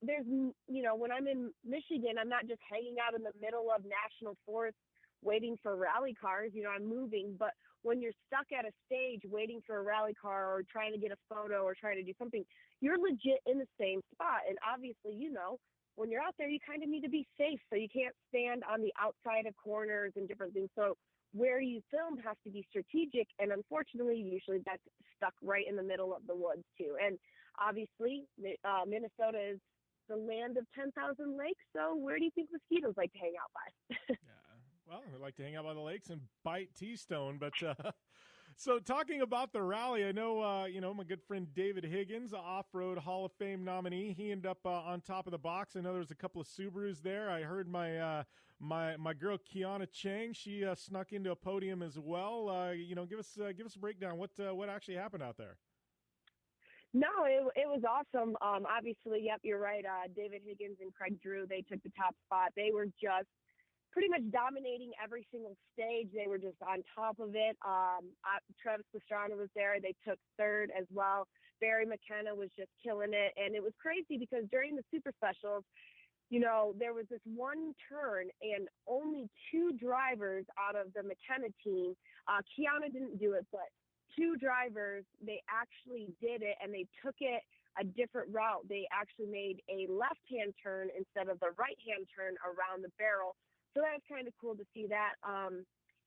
there's, when I'm in Michigan, I'm not just hanging out in the middle of national forests waiting for rally cars. I'm moving, but when you're stuck at a stage waiting for a rally car or trying to get a photo or trying to do something, you're legit in the same spot. And obviously, when you're out there, you kind of need to be safe. So you can't stand on the outside of corners and different things. So where you film has to be strategic. And unfortunately, usually that's stuck right in the middle of the woods too. And obviously, Minnesota is the land of 10,000 lakes. So where do you think mosquitoes like to hang out by? Yeah. Well, they like to hang out by the lakes and bite T-stone. But so talking about the rally, I know, my good friend David Higgins, Off-Road Hall of Fame nominee, he ended up on top of the box. I know there was a couple of Subarus there. I heard my girl Kiana Chang, she snuck into a podium as well. Give us a breakdown. What actually happened out there? No, it was awesome. Obviously, yep, you're right. David Higgins and Craig Drew, they took the top spot. They were just pretty much dominating every single stage. They were just on top of it. Travis Pastrana was there. They took third as well. Barry McKenna was just killing it. And it was crazy because during the Super Specials, there was this one turn and only two drivers out of the McKenna team. Kiana didn't do it, but two drivers, they actually did it and they took it a different route. They actually made a left-hand turn instead of the right-hand turn around the barrel. So that was kind of cool to see that.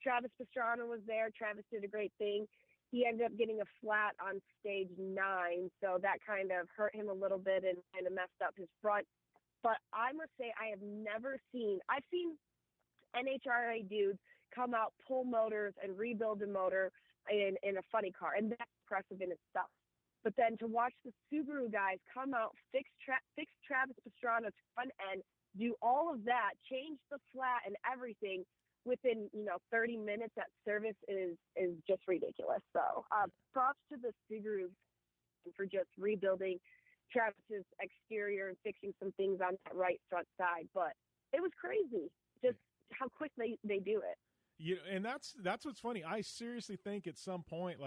Travis Pastrana was there. Travis did a great thing. He ended up getting a flat on stage 9, so that kind of hurt him a little bit and kind of messed up his front. But I must say I've seen NHRA dudes come out, pull motors, and rebuild the motor in a funny car, and that's impressive in itself. But then to watch the Subaru guys come out, fix Travis Pastrana's front end, do all of that, change the flat and everything within 30 minutes at service is just ridiculous. So props to the Subaru for just rebuilding Travis's exterior and fixing some things on that right front side. But it was crazy just how quick they do it. And that's what's funny. I seriously think at some point,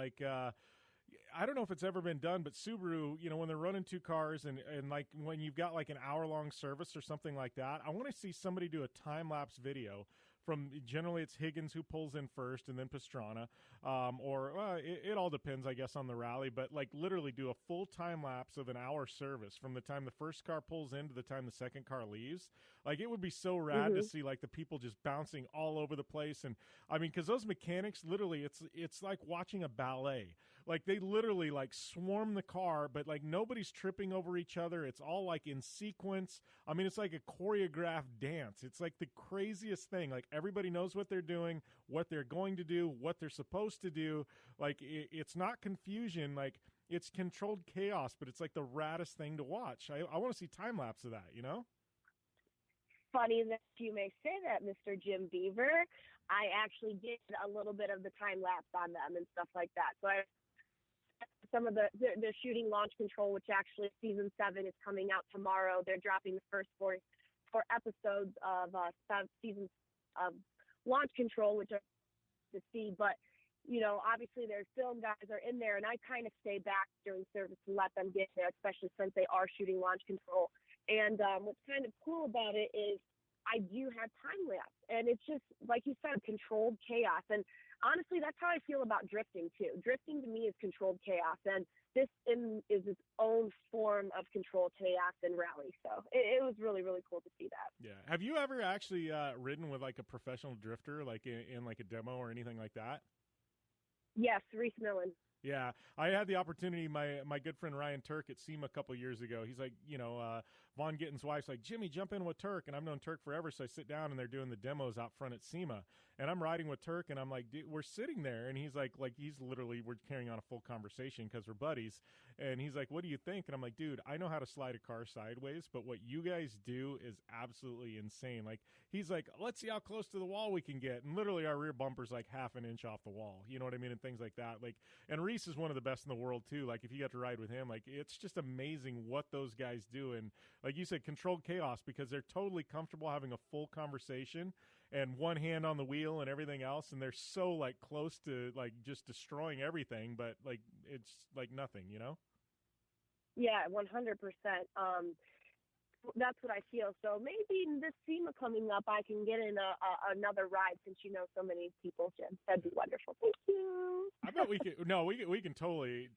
I don't know if it's ever been done, but Subaru, when they're running two cars and like when you've got like an hour-long service or something like that, I want to see somebody do a time-lapse video from, generally it's Higgins who pulls in first and then Pastrana, it all depends, I guess, on the rally, but like literally do a full time-lapse of an hour service from the time the first car pulls in to the time the second car leaves. Like it would be so rad to see like the people just bouncing all over the place. And I mean, because those mechanics, literally, it's like watching a ballet. Like they literally like swarm the car, but like nobody's tripping over each other. It's all like in sequence. I mean, it's like a choreographed dance. It's like the craziest thing. Like everybody knows what they're doing, what they're going to do, what they're supposed to do. Like it's not confusion. Like it's controlled chaos, but it's like the raddest thing to watch. I want to see time lapse of that, Funny that you may say that, Mr. Jim Beaver. I actually did a little bit of the time lapse on them and stuff like that. So some of the shooting launch control, which actually season 7 is coming out tomorrow. They're dropping the first four episodes of season of launch control, which are to see. But obviously their film guys are in there, and I kind of stay back during service to let them get there, especially since they are shooting launch control. And what's kind of cool about it is I do have time lapse, and it's just like you said, controlled chaos. And honestly, that's how I feel about drifting too. Drifting to me is controlled chaos, and this is its own form of controlled chaos in rally. So it was really, really cool to see that. Yeah. Have you ever actually ridden with like a professional drifter, like in like a demo or anything like that? Yes, Reese Millen. Yeah, I had the opportunity. My good friend Ryan Turk at SEMA a couple years ago. He's like, Vaughn Gitten's wife's like, Jimmy, jump in with Turk, and I've known Turk forever. So I sit down and they're doing the demos out front at SEMA, and I'm riding with Turk, and I'm like, dude, we're sitting there, and he's like he's literally we're carrying on a full conversation because we're buddies, and he's like, what do you think? And I'm like, dude, I know how to slide a car sideways, but what you guys do is absolutely insane. Like he's like, let's see how close to the wall we can get, and literally our rear bumper's like half an inch off the wall. You know what I mean? And things like that. Like, and Reese is one of the best in the world too. Like if you got to ride with him, like it's just amazing what those guys do. And like you said, controlled chaos, because they're totally comfortable having a full conversation and one hand on the wheel and everything else. And they're so like close to like just destroying everything, but like it's like nothing, you know? Yeah, 100%. That's what I feel. So maybe in this SEMA coming up, I can get in another ride since you know so many people, Jim. That'd be wonderful. Thank you. I bet we can. No, we can totally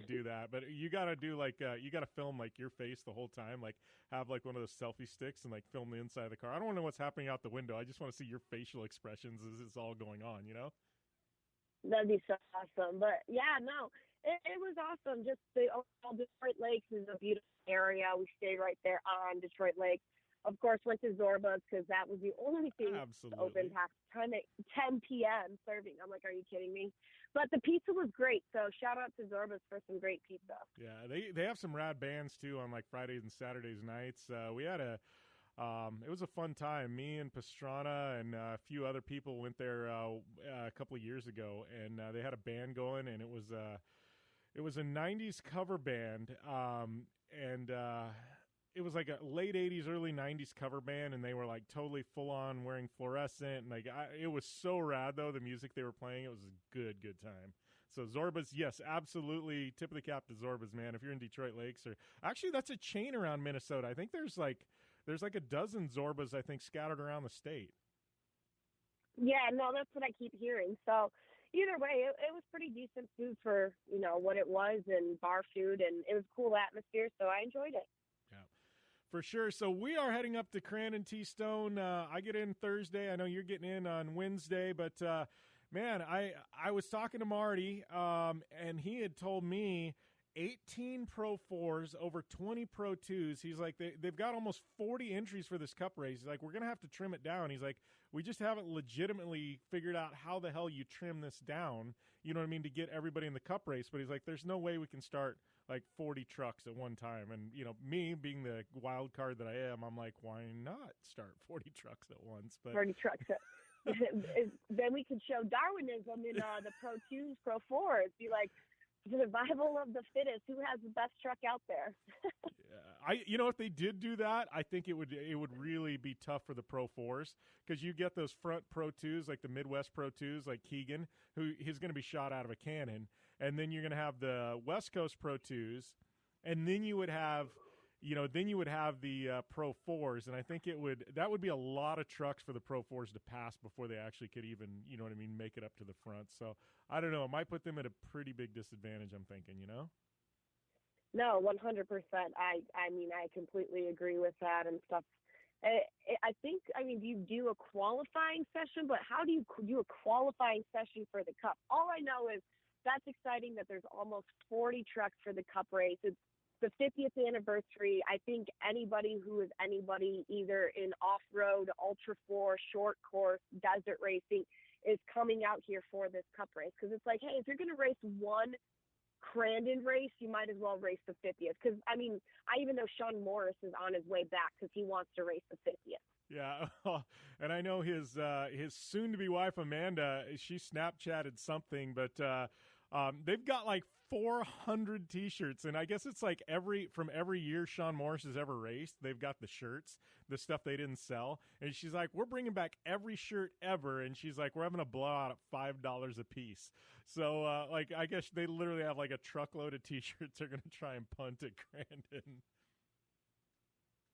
do that. But you got to do like you got to film like your face the whole time. Like have like one of those selfie sticks and like film the inside of the car. I don't want to know what's happening out the window. I just want to see your facial expressions as it's all going on. You know. That'd be so awesome. But yeah, no. It was awesome. Just all Detroit Lakes is a beautiful area. We stayed right there on Detroit Lakes. Of course, went to Zorba's because that was the only thing open past 10 p.m. serving. I'm like, are you kidding me? But the pizza was great. So shout out to Zorba's for some great pizza. Yeah, they have some rad bands too on like Fridays and Saturdays nights. We had it was a fun time. Me and Pastrana and a few other people went there a couple of years ago, and they had a band going, and it was a 90s cover band, and it was like a late 80s, early 90s cover band, and they were like totally full on wearing fluorescent, and like it was so rad though, the music they were playing. It was a good time. So Zorba's, yes, absolutely, tip of the cap to Zorba's, man. If you're in Detroit Lakes, or actually that's a chain around Minnesota. I think there's like a dozen Zorba's, I think, scattered around the state. Yeah, no, that's what I keep hearing. So either way, it was pretty decent food for, what it was, and bar food, and it was a cool atmosphere, so I enjoyed it. Yeah, for sure. So we are heading up to Crandon T-Stone. I get in Thursday. I know you're getting in on Wednesday, but, man, I was talking to Marty, and he had told me 18 Pro 4s, over 20 Pro 2s. He's like, they've got almost 40 entries for this cup race. He's like, we're going to have to trim it down. He's like, we just haven't legitimately figured out how the hell you trim this down, you know what I mean, to get everybody in the cup race. But he's like, there's no way we can start like 40 trucks at one time. And, me being the wild card that I am, I'm like, why not start 40 trucks at once? But 40 trucks. Then we could show Darwinism in the Pro 2s, Pro 4s. Be like, survival of the fittest. Who has the best truck out there? Yeah, if they did do that, I think it would really be tough for the Pro 4s, because you get those front Pro 2s, like the Midwest Pro 2s, like Keegan, who he's going to be shot out of a cannon, and then you're going to have the West Coast Pro 2s, and then you would have the Pro 4s, and I think that would be a lot of trucks for the Pro 4s to pass before they actually could even, make it up to the front. So I don't know. It might put them at a pretty big disadvantage, I'm thinking, No, 100%. I mean, I completely agree with that and stuff. I think, you do a qualifying session, but how do you do a qualifying session for the Cup? All I know is that's exciting that there's almost 40 trucks for the Cup race. It's the 50th anniversary. I think anybody who is anybody, either in off-road, Ultra 4, short course, desert racing, is coming out here for this Cup race. Because it's like, hey, if you're going to race one Crandon race, you might as well race the 50th. Because, I even know Sean Morris is on his way back because he wants to race the 50th. Yeah, and I know his soon-to-be wife, Amanda, she Snapchatted something, but they've got like 400 T-shirts, and I guess it's like every year Sean Morris has ever raced, they've got the shirts, the stuff they didn't sell, and she's like, we're bringing back every shirt ever, and she's like, we're having a blowout at $5 a piece. So, I guess they literally have like a truckload of T-shirts they're going to try and punt at Crandon.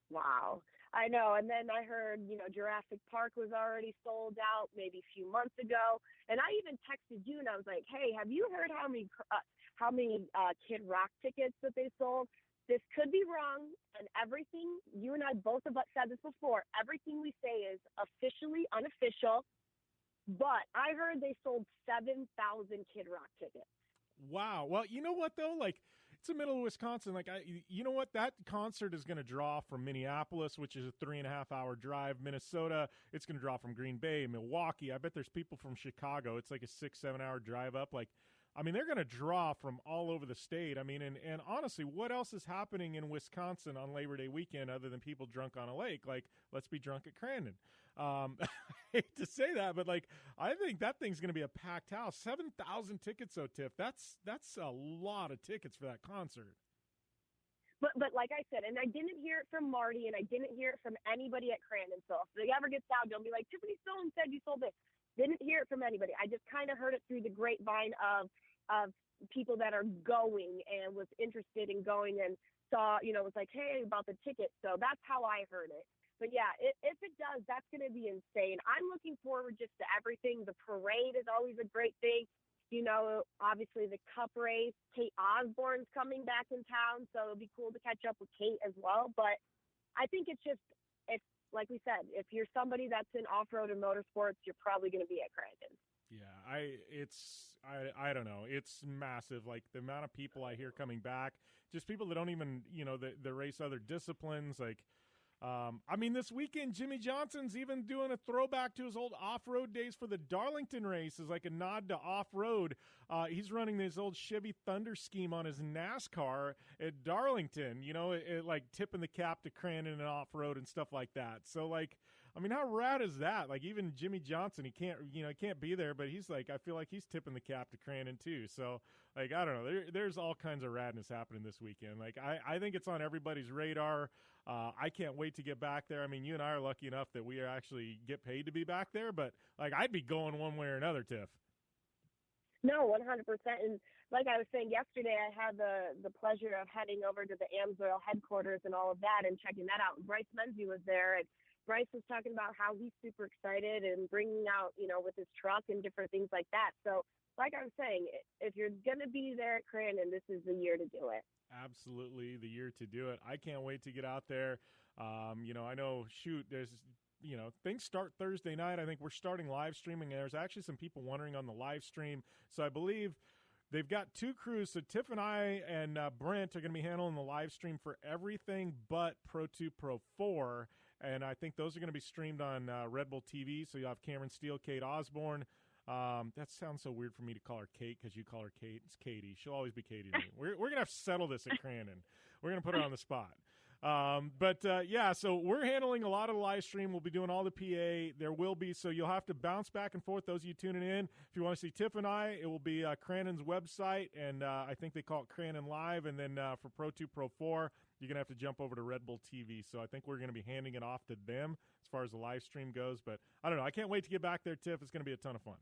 Wow. I know. And then I heard, Jurassic Park was already sold out maybe a few months ago. And I even texted you and I was like, hey, have you heard how many Kid Rock tickets that they sold? This could be wrong. And everything, you and I both have said this before, everything we say is officially unofficial. But I heard they sold 7,000 Kid Rock tickets. Wow. Well, you know what, though? Like, it's the middle of Wisconsin. Like, you know what? That concert is going to draw from Minneapolis, which is a 3.5-hour drive. Minnesota, it's going to draw from Green Bay, Milwaukee. I bet there's people from Chicago. It's like a 6-7 hour drive up. Like, I mean, they're going to draw from all over the state. I mean, and honestly, what else is happening in Wisconsin on Labor Day weekend other than people drunk on a lake? Like, let's be drunk at Crandon. I hate to say that, but like, I think that thing's going to be a packed house. 7,000 tickets, though, Tiff. That's a lot of tickets for that concert. But like I said, and I didn't hear it from Marty, and I didn't hear it from anybody at Crandon. So if it ever gets out, don't be like, Tiffany Stone said you sold it. Didn't hear it from anybody. I just kind of heard it through the grapevine of people that are going and was interested in going and saw, was like, hey, about the ticket. So that's how I heard it. But yeah, if it does, that's going to be insane. I'm looking forward just to everything. The parade is always a great thing. Obviously the Cup race. Kate Osborne's coming back in town, so it'll be cool to catch up with Kate as well. But I think it's like we said, if you're somebody that's in off-road and motorsports, you're probably going to be at Crandon. Yeah, I don't know. It's massive. Like the amount of people I hear coming back, just people that don't even, that race other disciplines. Like, I mean, this weekend, Jimmy Johnson's even doing a throwback to his old off-road days for the Darlington race as like a nod to off-road. He's running this old Chevy Thunder scheme on his NASCAR at Darlington, like tipping the cap to Crandon and off-road and stuff like that. So like, I mean, how rad is that? Like even Jimmy Johnson, he can't be there, but he's like, I feel like he's tipping the cap to Crandon too. So like, I don't know, there's all kinds of radness happening this weekend. Like I think it's on everybody's radar. I can't wait to get back there. I mean, you and I are lucky enough that we actually get paid to be back there, but like I'd be going one way or another, Tiff. No, 100%. And like I was saying yesterday, I had the pleasure of heading over to the AMSOIL headquarters and all of that and checking that out. And Bryce Menzie was there, and Bryce was talking about how he's super excited and bringing out, with his truck and different things like that. So like I was saying, if you're going to be there at Crandon, this is the year to do it. Absolutely the year to do it. I can't wait to get out there. I know, there's, things start Thursday night. I think we're starting live streaming. There's actually some people wondering on the live stream. So I believe they've got two crews. So Tiff and I and Brent are going to be handling the live stream for everything but Pro 2, Pro 4. And I think those are going to be streamed on Red Bull TV. So you'll have Cameron Steele, Kate Osborne. That sounds so weird for me to call her Kate because you call her Kate. It's Katie. She'll always be Katie to me. We're going to have to settle this at Crandon. We're going to put her on the spot. Yeah, so we're handling a lot of the live stream. We'll be doing all the PA. There will be, so you'll have to bounce back and forth, those of you tuning in. If you want to see Tiff and I, it will be Crandon's website, and I think they call it Crandon Live. And then for Pro 2, Pro 4, you're going to have to jump over to Red Bull TV. So I think we're going to be handing it off to them as far as the live stream goes. But I don't know. I can't wait to get back there, Tiff. It's going to be a ton of fun.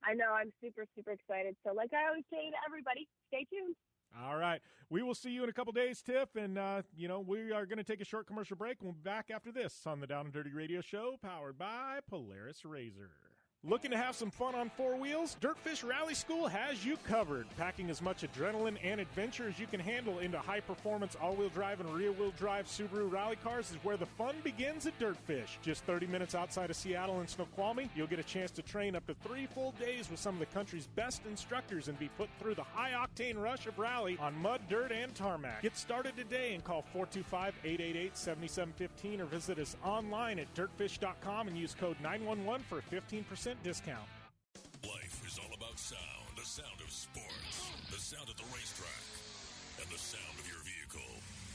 I know. I'm super, super excited. So like I always say to everybody, stay tuned. All right. We will see you in a couple days, Tiff. And, we are going to take a short commercial break. We'll be back after this on the Down and Dirty Radio Show, powered by Polaris Razor. Looking to have some fun on four wheels? Dirtfish Rally School has you covered. Packing as much adrenaline and adventure as you can handle into high-performance all-wheel drive and rear-wheel drive Subaru rally cars is where the fun begins at Dirtfish. Just 30 minutes outside of Seattle and Snoqualmie, you'll get a chance to train up to 3 full days with some of the country's best instructors and be put through the high-octane rush of rally on mud, dirt, and tarmac. Get started today and call 425-888-7715 or visit us online at dirtfish.com and use code 911 for a 15% discount. Life is all about sound, the sound of sports, the sound at the racetrack, and the sound of your vehicle.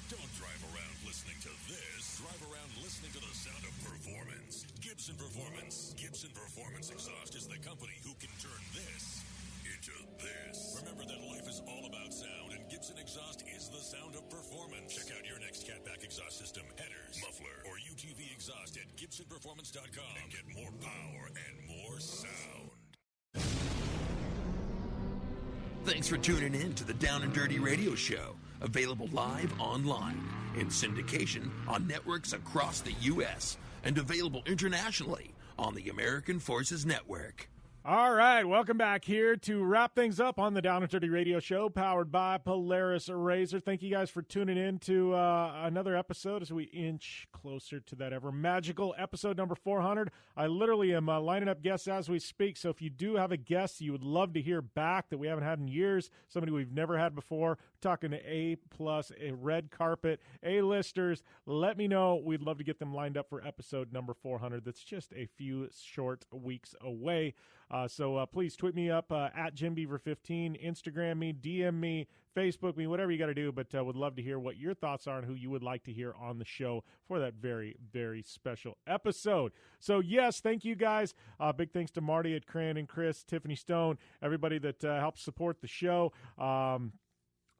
Don't drive around listening to this. Drive around listening to the sound of performance. Gibson Performance. Gibson Performance Exhaust is the company who can turn this into this. Remember that life is all about sound, and Gibson Exhaust is the sound of performance. Check out your next catback exhaust system, headers, muffler, or UTV exhaust at GibsonPerformance.com and get more power and more sound. Thanks for tuning in to the Down and Dirty Radio Show, available live online, in syndication on networks across the U.S., and available internationally on the American Forces Network. All right, welcome back here to wrap things up on the Down and Dirty Radio Show, powered by Polaris Razor. Thank you guys for tuning in to another episode as we inch closer to that ever magical episode number 400. I literally am lining up guests as we speak, so if you do have a guest you would love to hear back that we haven't had in years, somebody we've never had before, talking to A+, a red carpet, A-listers, let me know. We'd love to get them lined up for episode number 400. That's just a few short weeks away. So please tweet me up at JimBeaver15, Instagram me, DM me, Facebook me, whatever you got to do. But would love to hear what your thoughts are and who you would like to hear on the show for that very, very special episode. So, yes, thank you guys. Big thanks to Marty at Crandon, Chris, Tiffany Stone, everybody that helps support the show.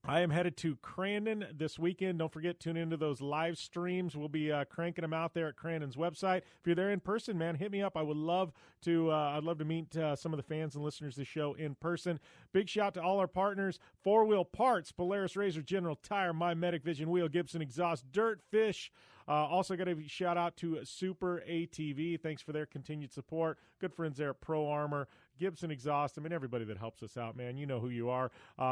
I am headed to Crandon this weekend. Don't forget, tune into those live streams. We'll be cranking them out there at Crandon's website. If you're there in person, man, hit me up. I would love to. I'd love to meet some of the fans and listeners of the show in person. Big shout to all our partners: 4-Wheel Parts, Polaris Razor, General Tire, My Medic, Vision Wheel, Gibson Exhaust, Dirt Fish. Also got a shout out to Super ATV. Thanks for their continued support. Good friends there at Pro Armor, Gibson Exhaust. I mean, everybody that helps us out, man. You know who you are.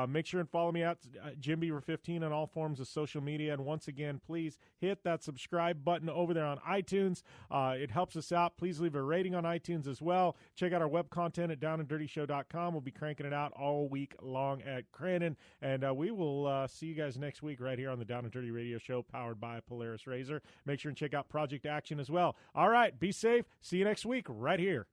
Make sure and follow me at JimBeaver15 on all forms of social media. And once again, please hit that subscribe button over there on iTunes. It helps us out. Please leave a rating on iTunes as well. Check out our web content at downanddirtyshow.com. We'll be cranking it out all week long at Crandon. And we will see you guys next week right here on the Down and Dirty Radio Show, powered by Polaris Razor. Make sure and check out Project Action as well. All right, be safe. See you next week right here.